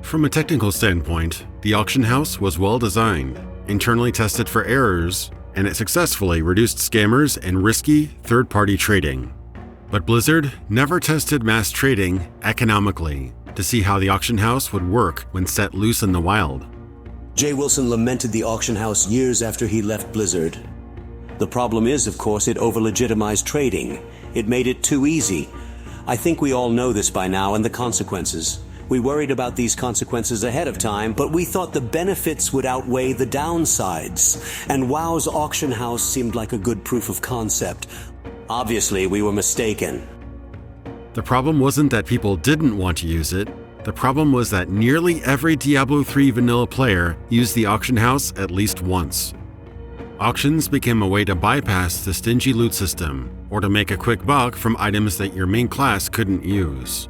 From a technical standpoint, the auction house was well designed, internally tested for errors, and it successfully reduced scammers and risky third-party trading. But Blizzard never tested mass trading economically to see how the auction house would work when set loose in the wild. Jay Wilson lamented the auction house years after he left Blizzard. The problem is, of course, it over-legitimized trading. It made it too easy. I think we all know this by now, and the consequences. We worried about these consequences ahead of time, but we thought the benefits would outweigh the downsides. And WoW's auction house seemed like a good proof of concept. Obviously, we were mistaken. The problem wasn't that people didn't want to use it. The problem was that nearly every Diablo III vanilla player used the auction house at least once. Auctions became a way to bypass the stingy loot system, or to make a quick buck from items that your main class couldn't use.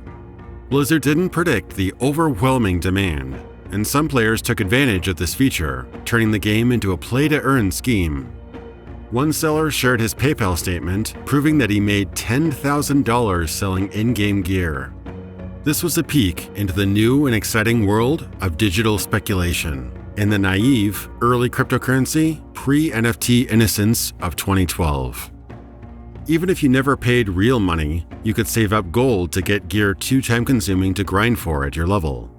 Blizzard didn't predict the overwhelming demand, and some players took advantage of this feature, turning the game into a play-to-earn scheme. One seller shared his PayPal statement, proving that he made $10,000 selling in-game gear. This was a peek into the new and exciting world of digital speculation and the naive, early cryptocurrency, pre-NFT innocence of 2012. Even if you never paid real money, you could save up gold to get gear too time-consuming to grind for at your level.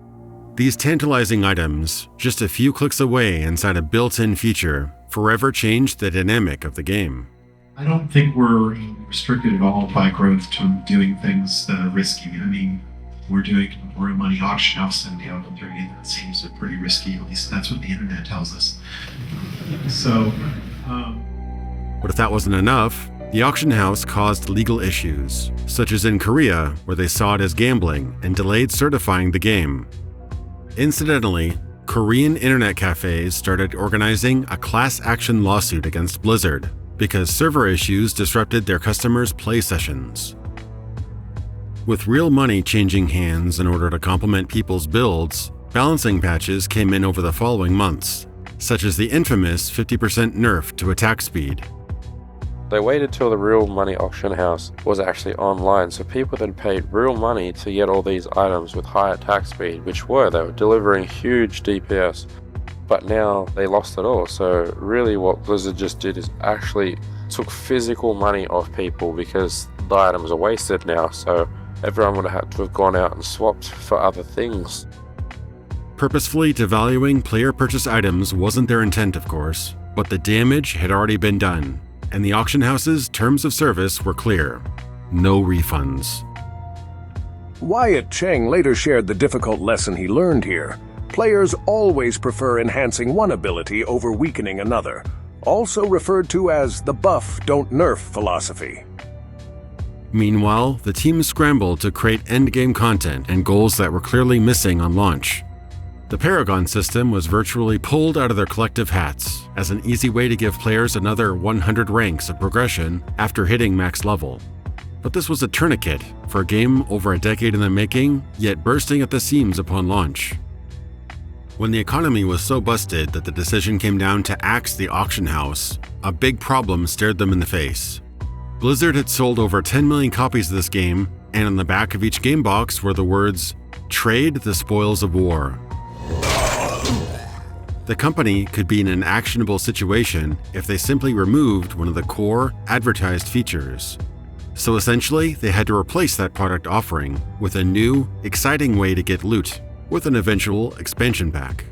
These tantalizing items, just a few clicks away inside a built-in feature, forever changed the dynamic of the game. I don't think we're restricted at all by growth to doing things that are risky. I mean, we're doing a real money auction house in Diablo 3. That seems pretty risky, at least that's what the internet tells us. So, But if that wasn't enough, the auction house caused legal issues, such as in Korea, where they saw it as gambling and delayed certifying the game. Incidentally, Korean internet cafes started organizing a class action lawsuit against Blizzard because server issues disrupted their customers' play sessions. With real money changing hands in order to complement people's builds, balancing patches came in over the following months, such as the infamous 50% nerf to attack speed. They waited till the real money auction house was actually online, so people that paid real money to get all these items with high attack speed, they were delivering huge DPS. But now they lost it all, so really what Blizzard just did is actually took physical money off people because the items are wasted now, so everyone would have had to have gone out and swapped for other things. Purposefully devaluing player purchase items wasn't their intent, of course, but the damage had already been done, and the auction house's terms of service were clear. No refunds. Wyatt Cheng later shared the difficult lesson he learned here. Players always prefer enhancing one ability over weakening another, also referred to as the buff don't nerf philosophy. Meanwhile, the team scrambled to create endgame content and goals that were clearly missing on launch. The Paragon system was virtually pulled out of their collective hats as an easy way to give players another 100 ranks of progression after hitting max level. But this was a tourniquet for a game over a decade in the making, yet bursting at the seams upon launch. When the economy was so busted that the decision came down to axe the auction house, a big problem stared them in the face. Blizzard had sold over 10 million copies of this game, and on the back of each game box were the words, "Trade the spoils of war." The company could be in an actionable situation if they simply removed one of the core advertised features. So essentially, they had to replace that product offering with a new, exciting way to get loot, with an eventual expansion pack.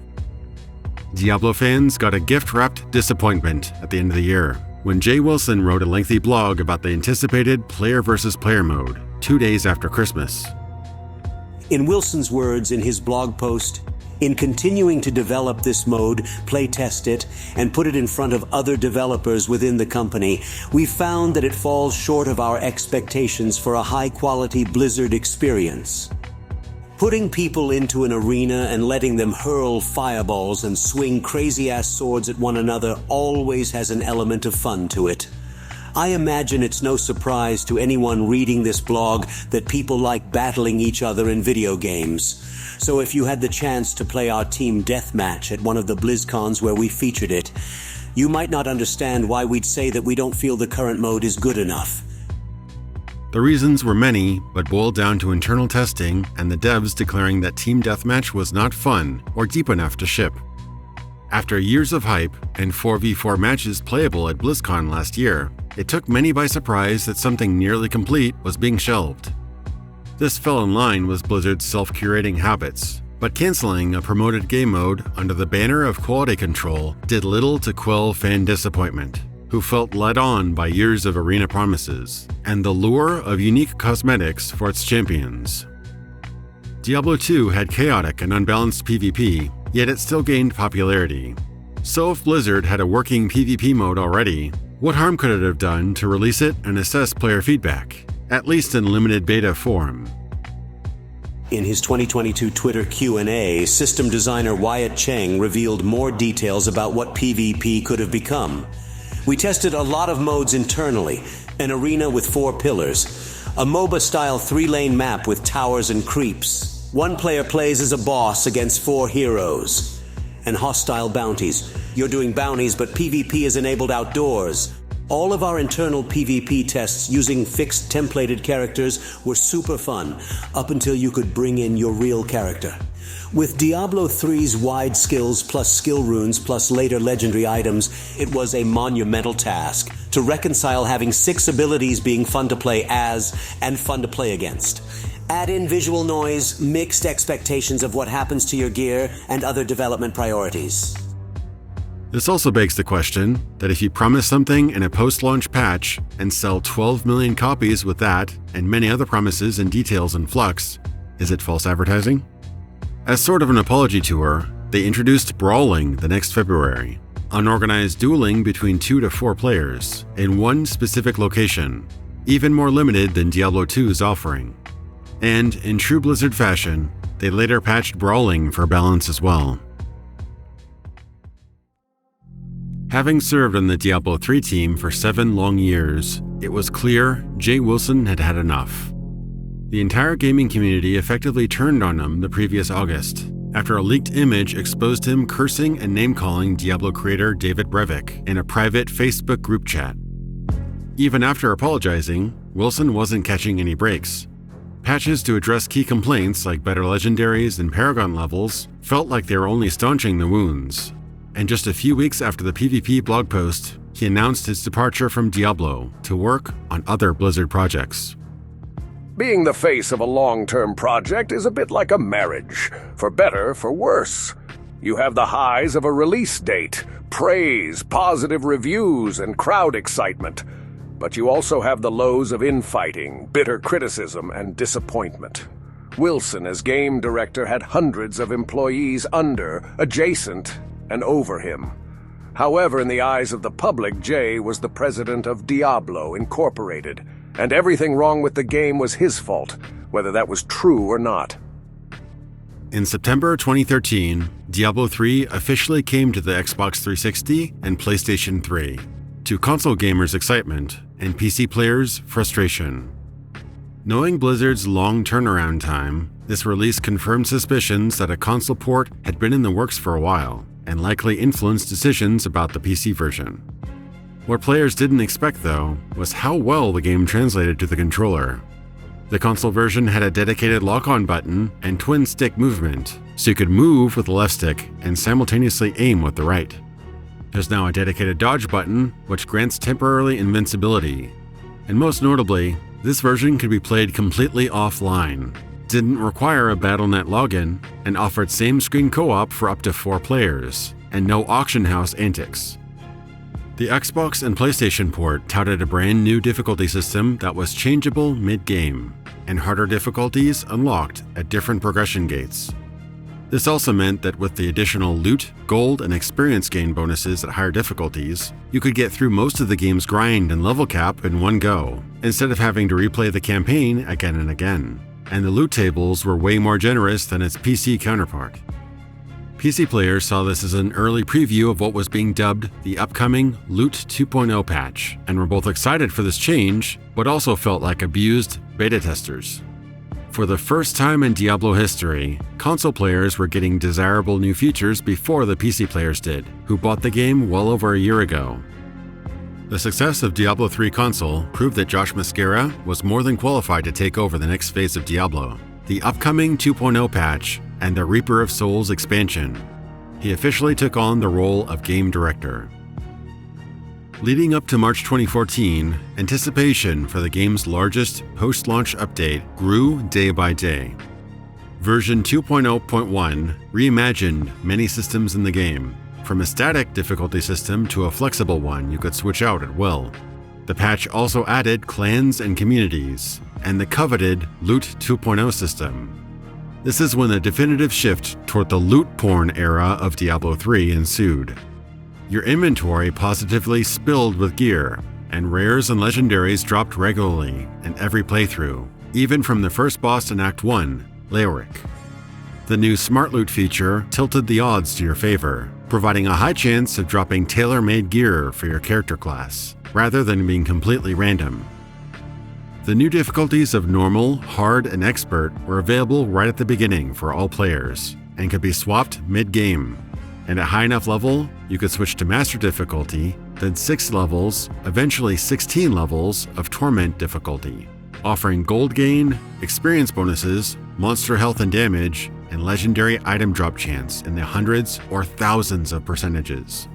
Diablo fans got a gift-wrapped disappointment at the end of the year, when Jay Wilson wrote a lengthy blog about the anticipated player versus player mode 2 days after Christmas. In Wilson's words in his blog post, "In continuing to develop this mode, playtest it, and put it in front of other developers within the company, we found that it falls short of our expectations for a high-quality Blizzard experience. Putting people into an arena and letting them hurl fireballs and swing crazy-ass swords at one another always has an element of fun to it. I imagine it's no surprise to anyone reading this blog that people like battling each other in video games. So if you had the chance to play our team deathmatch at one of the BlizzCons where we featured it, you might not understand why we'd say that we don't feel the current mode is good enough." The reasons were many, but boiled down to internal testing and the devs declaring that Team Deathmatch was not fun or deep enough to ship. After years of hype and 4v4 matches playable at BlizzCon last year, it took many by surprise that something nearly complete was being shelved. This fell in line with Blizzard's self-curating habits, but canceling a promoted game mode under the banner of quality control did little to quell fan disappointment, who felt led on by years of arena promises and the lure of unique cosmetics for its champions. Diablo II had chaotic and unbalanced PvP, yet it still gained popularity. So if Blizzard had a working PvP mode already, what harm could it have done to release it and assess player feedback, at least in limited beta form? In his 2022 Twitter Q&A, system designer Wyatt Cheng revealed more details about what PvP could have become. "We tested a lot of modes internally, an arena with 4 pillars, a MOBA-style 3-lane map with towers and creeps. One player plays as a boss against 4 heroes, and hostile bounties. You're doing bounties, but PvP is enabled outdoors. All of our internal PvP tests using fixed templated characters were super fun, up until you could bring in your real character. With Diablo III's wide skills plus skill runes plus later legendary items, it was a monumental task to reconcile having 6 abilities being fun to play as and fun to play against. Add in visual noise, mixed expectations of what happens to your gear, and other development priorities." This also begs the question that if you promise something in a post-launch patch and sell 12 million copies with that and many other promises and details in flux, is it false advertising? As sort of an apology tour, they introduced Brawling the next February, unorganized dueling between 2 to 4 players in one specific location, even more limited than Diablo II's offering. And in true Blizzard fashion, they later patched Brawling for balance as well. Having served on the Diablo III team for 7 long years, it was clear Jay Wilson had had enough. The entire gaming community effectively turned on him the previous August, after a leaked image exposed him cursing and name-calling Diablo creator David Brevik in a private Facebook group chat. Even after apologizing, Wilson wasn't catching any breaks. Patches to address key complaints like better legendaries and Paragon levels felt like they were only staunching the wounds. And just a few weeks after the PvP blog post, he announced his departure from Diablo to work on other Blizzard projects. Being the face of a long-term project is a bit like a marriage, for better, for worse. You have the highs of a release date, praise, positive reviews, and crowd excitement. But you also have the lows of infighting, bitter criticism, and disappointment. Wilson, as game director, had hundreds of employees under, adjacent, and over him. However, in the eyes of the public, Jay was the president of Diablo Incorporated, and everything wrong with the game was his fault, whether that was true or not. In September 2013, Diablo III officially came to the Xbox 360 and PlayStation 3, to console gamers' excitement and PC players' frustration. Knowing Blizzard's long turnaround time, this release confirmed suspicions that a console port had been in the works for a while, and likely influenced decisions about the PC version. What players didn't expect, though, was how well the game translated to the controller. The console version had a dedicated lock-on button and twin-stick movement, so you could move with the left stick and simultaneously aim with the right. There's now a dedicated dodge button, which grants temporary invincibility. And most notably, This version could be played completely offline, didn't require a Battle.net login, and offered same-screen co-op for up to 4 players, and no auction house antics. The Xbox and PlayStation port touted a brand new difficulty system that was changeable mid-game, and harder difficulties unlocked at different progression gates. This also meant that with the additional loot, gold, and experience gain bonuses at higher difficulties, you could get through most of the game's grind and level cap in one go, instead of having to replay the campaign again and again. And the loot tables were way more generous than its PC counterpart. PC players saw this as an early preview of what was being dubbed the upcoming Loot 2.0 patch, and were both excited for this change, but also felt like abused beta testers. For the first time in Diablo history, console players were getting desirable new features before the PC players did, who bought the game well over a year ago. The success of Diablo III console proved that Josh Mascara was more than qualified to take over the next phase of Diablo, the upcoming 2.0 patch and the Reaper of Souls expansion. He officially took on the role of game director. Leading up to March 2014, anticipation for the game's largest post-launch update grew day by day. Version 2.0.1 reimagined many systems in the game, from a static difficulty system to a flexible one you could switch out at will. The patch also added clans and communities, and the coveted Loot 2.0 system. This is when the definitive shift toward the loot porn era of Diablo III ensued. Your inventory positively spilled with gear, and rares and legendaries dropped regularly in every playthrough, even from the first boss in Act 1, Leoric. The new Smart Loot feature tilted the odds to your favor, providing a high chance of dropping tailor-made gear for your character class, rather than being completely random. The new difficulties of Normal, Hard, and Expert were available right at the beginning for all players, and could be swapped mid-game. And at high enough level, you could switch to Master difficulty, then 6 levels, eventually 16 levels of Torment difficulty, offering gold gain, experience bonuses, monster health and damage, and legendary item drop chance in the hundreds or thousands of percentages.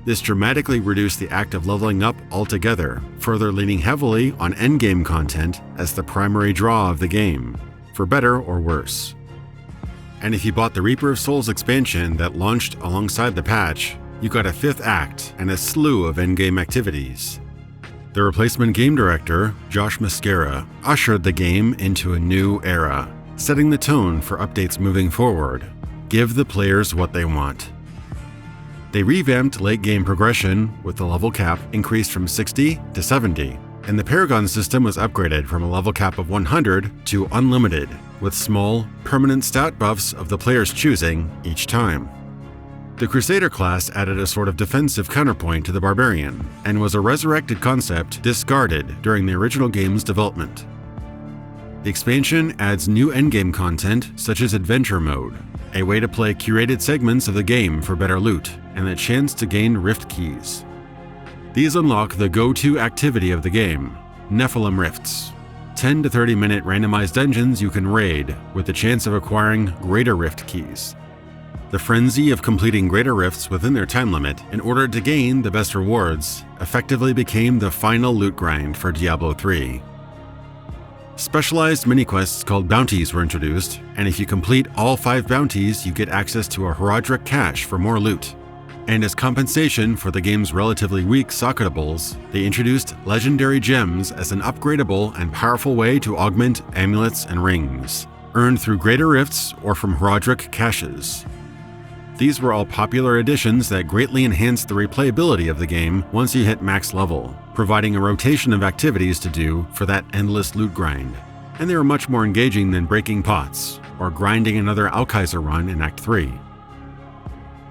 This dramatically reduced the act of leveling up altogether, further leaning heavily on endgame content as the primary draw of the game, for better or worse. And if you bought the Reaper of Souls expansion that launched alongside the patch, you got a 5th act and a slew of endgame activities. The replacement game director, Josh Mascara, ushered the game into a new era, setting the tone for updates moving forward. Give the players what they want. They revamped late-game progression with the level cap increased from 60 to 70, and the Paragon system was upgraded from a level cap of 100 to unlimited, with small, permanent stat buffs of the player's choosing each time. The Crusader class added a sort of defensive counterpoint to the Barbarian, and was a resurrected concept discarded during the original game's development. The expansion adds new endgame content such as Adventure Mode, a way to play curated segments of the game for better loot, and a chance to gain Rift Keys. These unlock the go-to activity of the game, Nephilim Rifts, 10 to 30 minute randomized dungeons you can raid with the chance of acquiring Greater Rift Keys. The frenzy of completing Greater Rifts within their time limit in order to gain the best rewards effectively became the final loot grind for Diablo III. Specialized mini-quests called bounties were introduced, and if you complete all 5 bounties, you get access to a Horadric cache for more loot. And as compensation for the game's relatively weak socketables, they introduced legendary gems as an upgradable and powerful way to augment amulets and rings, earned through Greater Rifts or from Horadric caches. These were all popular additions that greatly enhanced the replayability of the game once you hit max level, providing a rotation of activities to do for that endless loot grind. And they were much more engaging than breaking pots or grinding another Alkaiser run in Act 3.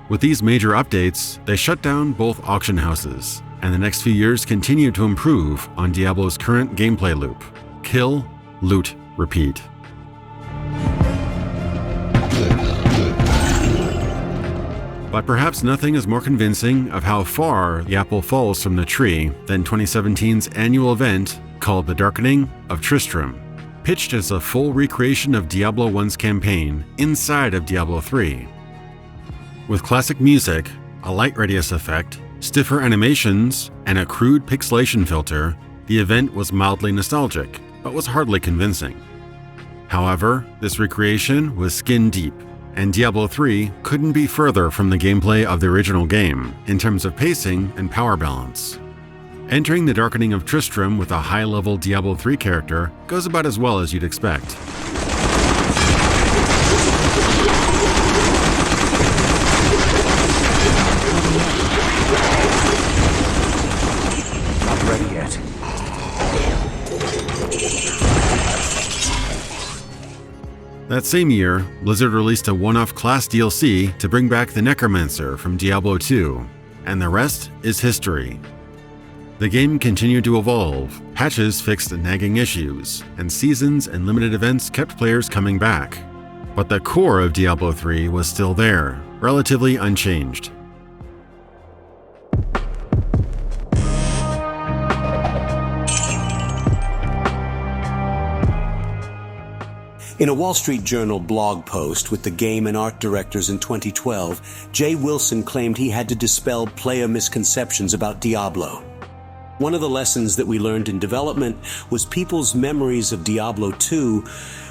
With these major updates, they shut down both auction houses, and the next few years continued to improve on Diablo's current gameplay loop: kill, loot, repeat. But perhaps nothing is more convincing of how far the apple falls from the tree than 2017's annual event called The Darkening of Tristram, pitched as a full recreation of Diablo 1's campaign inside of Diablo 3. With classic music, a light radius effect, stiffer animations, and a crude pixelation filter, the event was mildly nostalgic, but was hardly convincing. However, this recreation was skin deep, and Diablo III couldn't be further from the gameplay of the original game in terms of pacing and power balance. Entering the Darkening of Tristram with a high-level Diablo III character goes about as well as you'd expect. Not ready yet. That same year, Blizzard released a one-off class DLC to bring back the Necromancer from Diablo II, and the rest is history. The game continued to evolve, patches fixed nagging issues, and seasons and limited events kept players coming back. But the core of Diablo III was still there, relatively unchanged. In a Wall Street Journal blog post with the game and art directors in 2012, Jay Wilson claimed he had to dispel player misconceptions about Diablo. One of the lessons that we learned in development was people's memories of Diablo II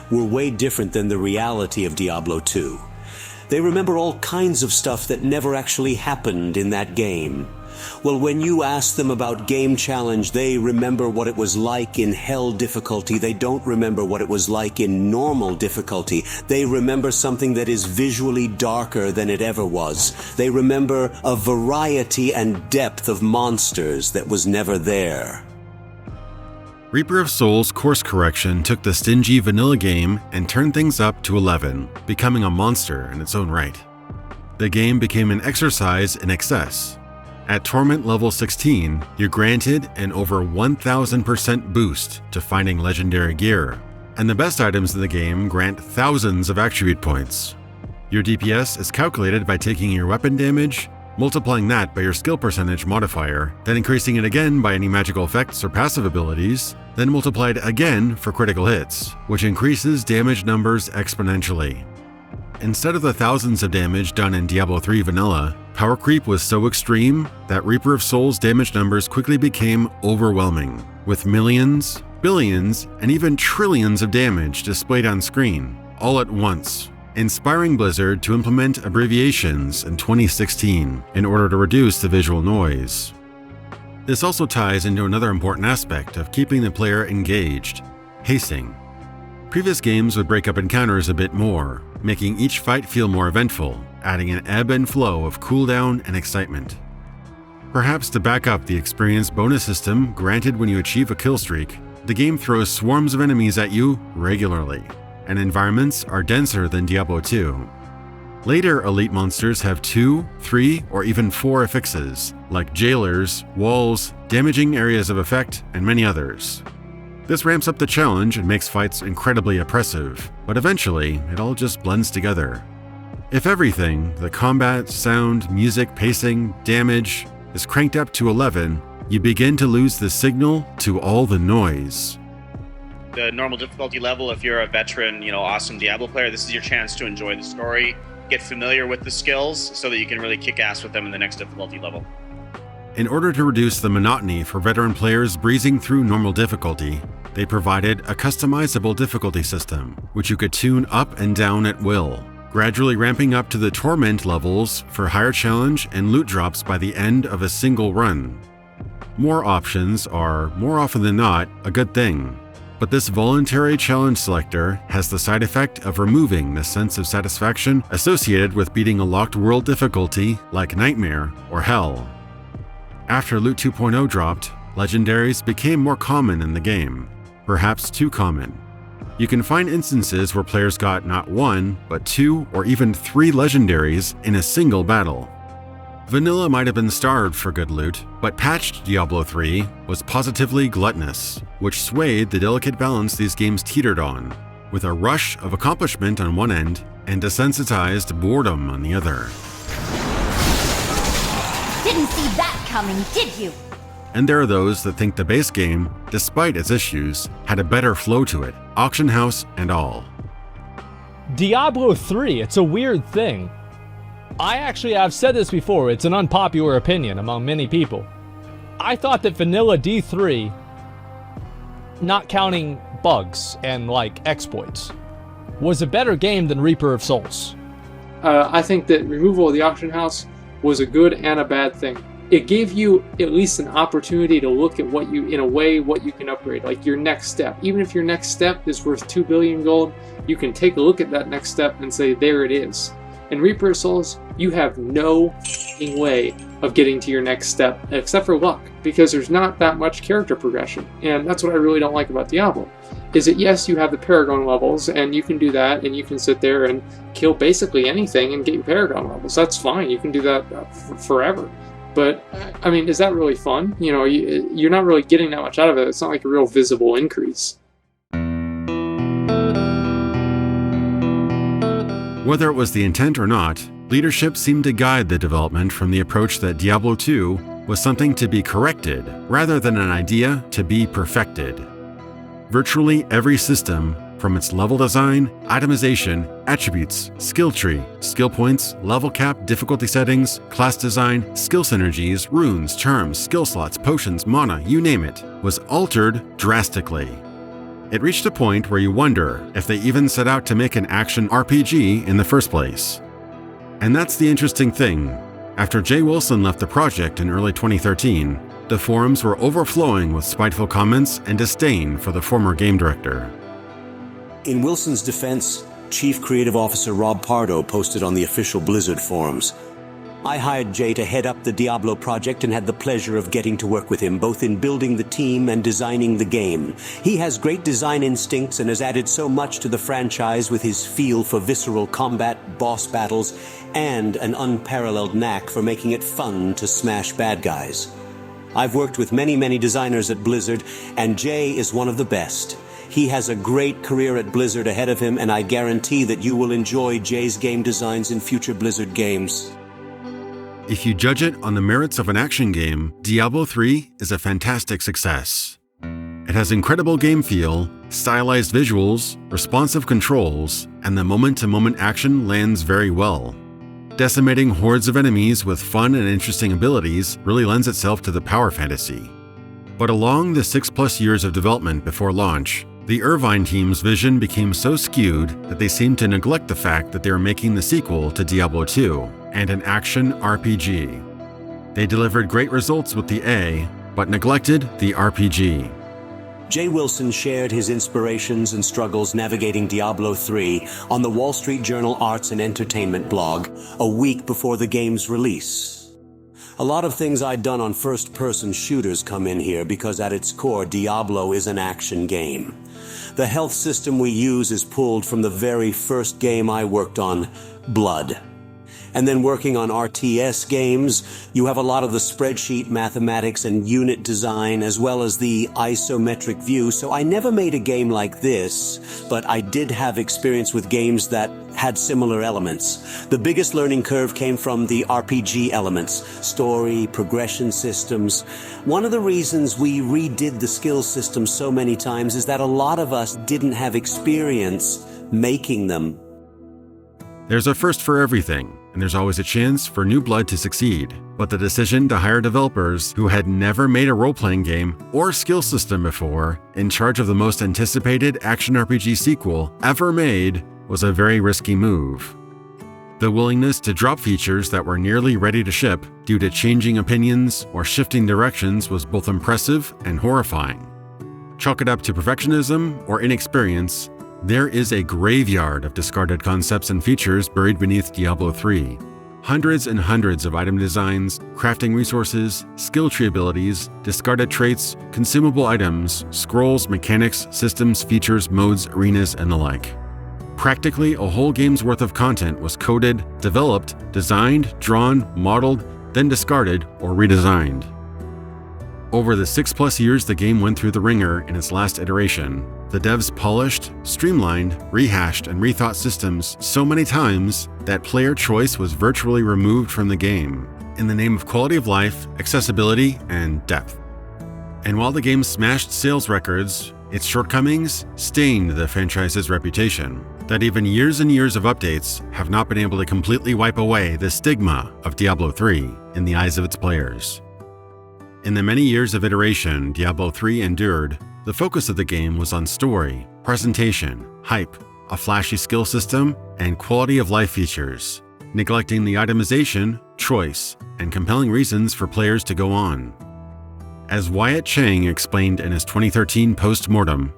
were way different than the reality of Diablo II. They remember all kinds of stuff that never actually happened in that game. Well, when you ask them about Game Challenge, they remember what it was like in Hell difficulty. They don't remember what it was like in normal difficulty. They remember something that is visually darker than it ever was. They remember a variety and depth of monsters that was never there. Reaper of Souls course correction took the stingy vanilla game and turned things up to 11, becoming a monster in its own right. The game became an exercise in excess. At Torment level 16, you're granted an over 1000% boost to finding legendary gear, and the best items in the game grant thousands of attribute points. Your DPS is calculated by taking your weapon damage, multiplying that by your skill percentage modifier, then increasing it again by any magical effects or passive abilities, then multiplied again for critical hits, which increases damage numbers exponentially. Instead of the thousands of damage done in Diablo III vanilla, power creep was so extreme that Reaper of Souls damage numbers quickly became overwhelming, with millions, billions, and even trillions of damage displayed on screen, all at once, inspiring Blizzard to implement abbreviations in 2016 in order to reduce the visual noise. This also ties into another important aspect of keeping the player engaged: pacing. Previous games would break up encounters a bit more, making each fight feel more eventful, adding an ebb and flow of cooldown and excitement. Perhaps to back up the experience bonus system granted when you achieve a kill streak, the game throws swarms of enemies at you regularly, and environments are denser than Diablo II. Later elite monsters have 2, 3, or even 4 affixes, like jailers, walls, damaging areas of effect, and many others. This ramps up the challenge and makes fights incredibly oppressive, but eventually it all just blends together. If everything, the combat, sound, music, pacing, damage, is cranked up to 11, you begin to lose the signal to all the noise. The normal difficulty level, if you're a veteran, awesome Diablo player, this is your chance to enjoy the story, get familiar with the skills so that you can really kick ass with them in the next difficulty level. In order to reduce the monotony for veteran players breezing through normal difficulty, they provided a customizable difficulty system, which you could tune up and down at will, gradually ramping up to the Torment levels for higher challenge and loot drops by the end of a single run. More options are, more often than not, a good thing, but this voluntary challenge selector has the side effect of removing the sense of satisfaction associated with beating a locked world difficulty like Nightmare or Hell. After Loot 2.0 dropped, legendaries became more common in the game, perhaps too common. You can find instances where players got not 1, but 2 or even 3 legendaries in a single battle. Vanilla might have been starved for good loot, but patched Diablo III was positively gluttonous, which swayed the delicate balance these games teetered on, with a rush of accomplishment on one end and desensitized boredom on the other. Didn't see that coming, did you? And there are those that think the base game, despite its issues, had a better flow to it, auction house and all. Diablo 3, it's a weird thing. I've said this before, it's an unpopular opinion among many people. I thought that vanilla D3 not counting bugs and like exploits, was a better game than Reaper of Souls. I think that removal of the auction house was a good and a bad thing. It gave you at least an opportunity to look at what you can upgrade, like your next step. Even if your next step is worth 2 billion gold, you can take a look at that next step and say, there it is. In Reaper of Souls, you have no way of getting to your next step except for luck, because there's not that much character progression. And that's what I really don't like about Diablo. Is that yes, you have the Paragon levels, and you can do that, and you can sit there and kill basically anything and get your Paragon levels. That's fine. You can do that forever. But, I mean, is that really fun? You know, you're not really getting that much out of it. It's not like a real visible increase. Whether it was the intent or not, leadership seemed to guide the development from the approach that Diablo II was something to be corrected, rather than an idea to be perfected. Virtually every system, from its level design, itemization, attributes, skill tree, skill points, level cap, difficulty settings, class design, skill synergies, runes, charms, skill slots, potions, mana, you name it, was altered drastically. It reached a point where you wonder if they even set out to make an action RPG in the first place. And that's the interesting thing. After Jay Wilson left the project in early 2013, the forums were overflowing with spiteful comments and disdain for the former game director. In Wilson's defense, Chief Creative Officer Rob Pardo posted on the official Blizzard forums, I hired Jay to head up the Diablo project and had the pleasure of getting to work with him both in building the team and designing the game. He has great design instincts and has added so much to the franchise with his feel for visceral combat, boss battles, and an unparalleled knack for making it fun to smash bad guys. I've worked with many designers at Blizzard, and Jay is one of the best. He has a great career at Blizzard ahead of him, and I guarantee that you will enjoy Jay's game designs in future Blizzard games. If you judge it on the merits of an action game, Diablo III is a fantastic success. It has incredible game feel, stylized visuals, responsive controls, and the moment-to-moment action lands very well. Decimating hordes of enemies with fun and interesting abilities really lends itself to the power fantasy. But along the 6+ years of development before launch, the Irvine team's vision became so skewed that they seemed to neglect the fact that they were making the sequel to Diablo II and an action RPG. They delivered great results with the A, but neglected the RPG. Jay Wilson shared his inspirations and struggles navigating Diablo III on the Wall Street Journal Arts and Entertainment blog a week before the game's release. A lot of things I'd done on first-person shooters come in here because at its core, Diablo is an action game. The health system we use is pulled from the very first game I worked on, Blood. And then working on RTS games, you have a lot of the spreadsheet mathematics and unit design as well as the isometric view. So I never made a game like this, but I did have experience with games that had similar elements. The biggest learning curve came from the RPG elements, story, progression systems. One of the reasons we redid the skill system so many times is that a lot of us didn't have experience making them. There's a first for everything, and there's always a chance for new blood to succeed. But the decision to hire developers who had never made a role-playing game or skill system before in charge of the most anticipated action RPG sequel ever made was a very risky move. The willingness to drop features that were nearly ready to ship due to changing opinions or shifting directions was both impressive and horrifying. Chalk it up to perfectionism or inexperience, there is a graveyard of discarded concepts and features buried beneath Diablo III. Hundreds and hundreds of item designs, crafting resources, skill tree abilities, discarded traits, consumable items, scrolls, mechanics, systems, features, modes, arenas, and the like. Practically a whole game's worth of content was coded, developed, designed, drawn, modeled, then discarded or redesigned. Over the 6+ years the game went through the ringer in its last iteration, the devs polished, streamlined, rehashed, and rethought systems so many times that player choice was virtually removed from the game, in the name of quality of life, accessibility, and depth. And while the game smashed sales records, its shortcomings stained the franchise's reputation, that even years and years of updates have not been able to completely wipe away the stigma of Diablo III in the eyes of its players. In the many years of iteration Diablo III endured, The focus of the game was on story, presentation, hype, a flashy skill system, and quality of life features, neglecting the itemization, choice, and compelling reasons for players to go on. As Wyatt Chang explained in his 2013 post-mortem,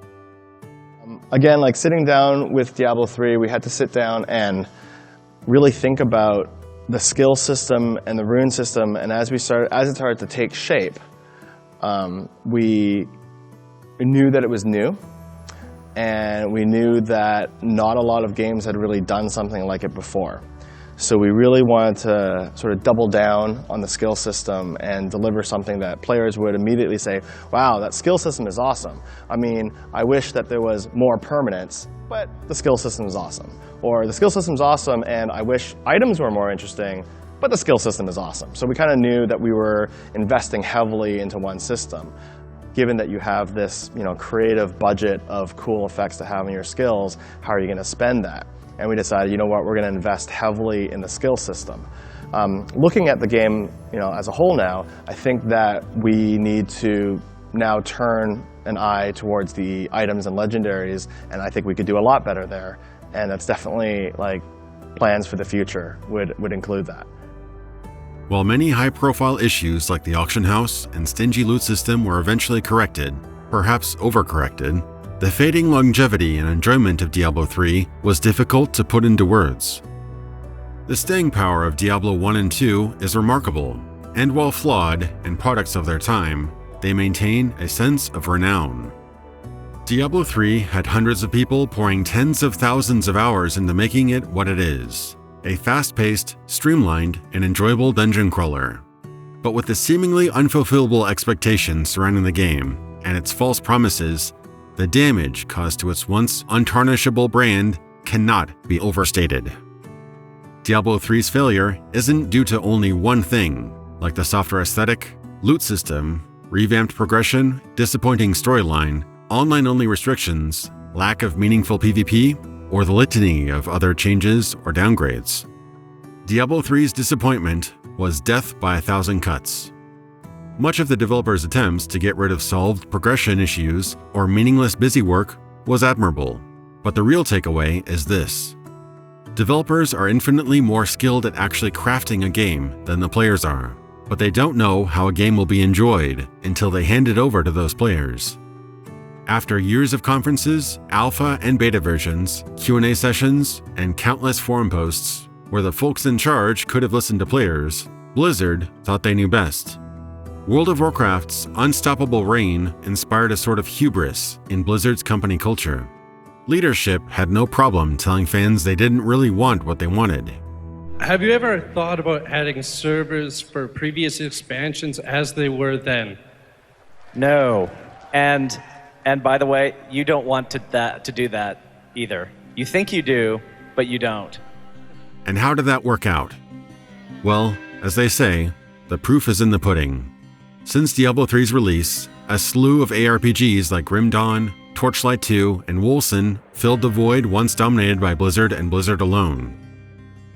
again, like sitting down with Diablo 3, we had to sit down and really think about the skill system and the rune system, and as it started to take shape, we knew that it was new, and we knew that not a lot of games had really done something like it before. So we really wanted to sort of double down on the skill system and deliver something that players would immediately say, wow, that skill system is awesome. I mean, I wish that there was more permanence, but the skill system is awesome. Or the skill system is awesome and I wish items were more interesting, but the skill system is awesome. So we kind of knew that we were investing heavily into one system. Given that you have this, creative budget of cool effects to have in your skills, how are you going to spend that? And we decided, you know what, we're going to invest heavily in the skill system. Looking at the game, as a whole now, I think that we need to now turn an eye towards the items and legendaries, and I think we could do a lot better there. And that's definitely plans for the future would include that. While many high-profile issues like the auction house and stingy loot system were eventually corrected, perhaps overcorrected, the fading longevity and enjoyment of Diablo III was difficult to put into words. The staying power of Diablo 1 and 2 is remarkable, and while flawed and products of their time, they maintain a sense of renown. Diablo III had hundreds of people pouring tens of thousands of hours into making it what it is, a fast-paced, streamlined, and enjoyable dungeon crawler. But with the seemingly unfulfillable expectations surrounding the game and its false promises, the damage caused to its once untarnishable brand cannot be overstated. Diablo 3's failure isn't due to only one thing, like the softer aesthetic, loot system, revamped progression, disappointing storyline, online-only restrictions, lack of meaningful PvP, or the litany of other changes or downgrades. Diablo 3's disappointment was death by 1,000 cuts. Much of the developer's attempts to get rid of solved progression issues or meaningless busy work was admirable, but the real takeaway is this. Developers are infinitely more skilled at actually crafting a game than the players are, but they don't know how a game will be enjoyed until they hand it over to those players. After years of conferences, alpha and beta versions, Q&A sessions, and countless forum posts where the folks in charge could have listened to players, Blizzard thought they knew best. World of Warcraft's unstoppable reign inspired a sort of hubris in Blizzard's company culture. Leadership had no problem telling fans they didn't really want what they wanted. Have you ever thought about adding servers for previous expansions as they were then? No. And by the way, you don't want to do that either. You think you do, but you don't. And how did that work out? Well, as they say, the proof is in the pudding. Since Diablo 3's release, a slew of ARPGs like Grim Dawn, Torchlight 2, and Wolcen filled the void once dominated by Blizzard and Blizzard alone.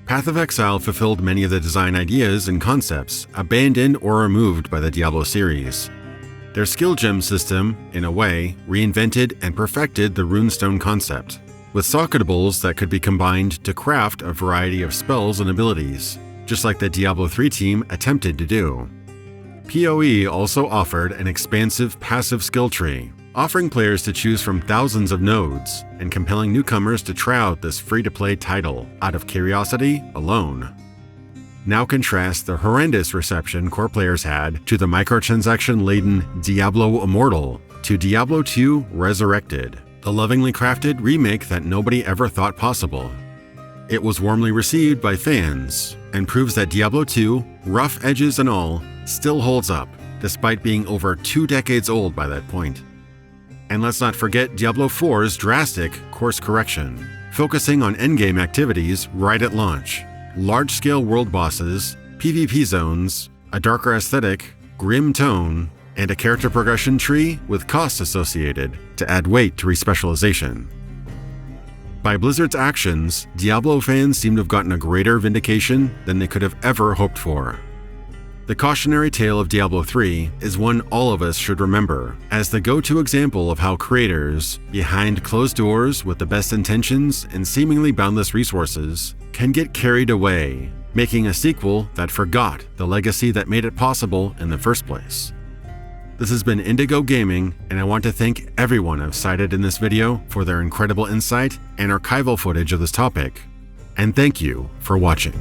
Path of Exile fulfilled many of the design ideas and concepts abandoned or removed by the Diablo series. Their skill gem system, in a way, reinvented and perfected the runestone concept, with socketables that could be combined to craft a variety of spells and abilities, just like the Diablo 3 team attempted to do. PoE also offered an expansive passive skill tree, offering players to choose from thousands of nodes and compelling newcomers to try out this free-to-play title out of curiosity alone. Now contrast the horrendous reception core players had to the microtransaction-laden Diablo Immortal to Diablo II Resurrected, the lovingly crafted remake that nobody ever thought possible. It was warmly received by fans and proves that Diablo II, rough edges and all, still holds up, despite being over 2 decades old by that point. And let's not forget Diablo 4's drastic course correction, focusing on endgame activities right at launch, large-scale world bosses, PvP zones, a darker aesthetic, grim tone, and a character progression tree with costs associated to add weight to respecialization. By Blizzard's actions, Diablo fans seem to have gotten a greater vindication than they could have ever hoped for. The Cautionary Tale of Diablo III is one all of us should remember as the go-to example of how creators, behind closed doors with the best intentions and seemingly boundless resources, can get carried away, making a sequel that forgot the legacy that made it possible in the first place. This has been Indigo Gaming, and I want to thank everyone I've cited in this video for their incredible insight and archival footage of this topic. And thank you for watching.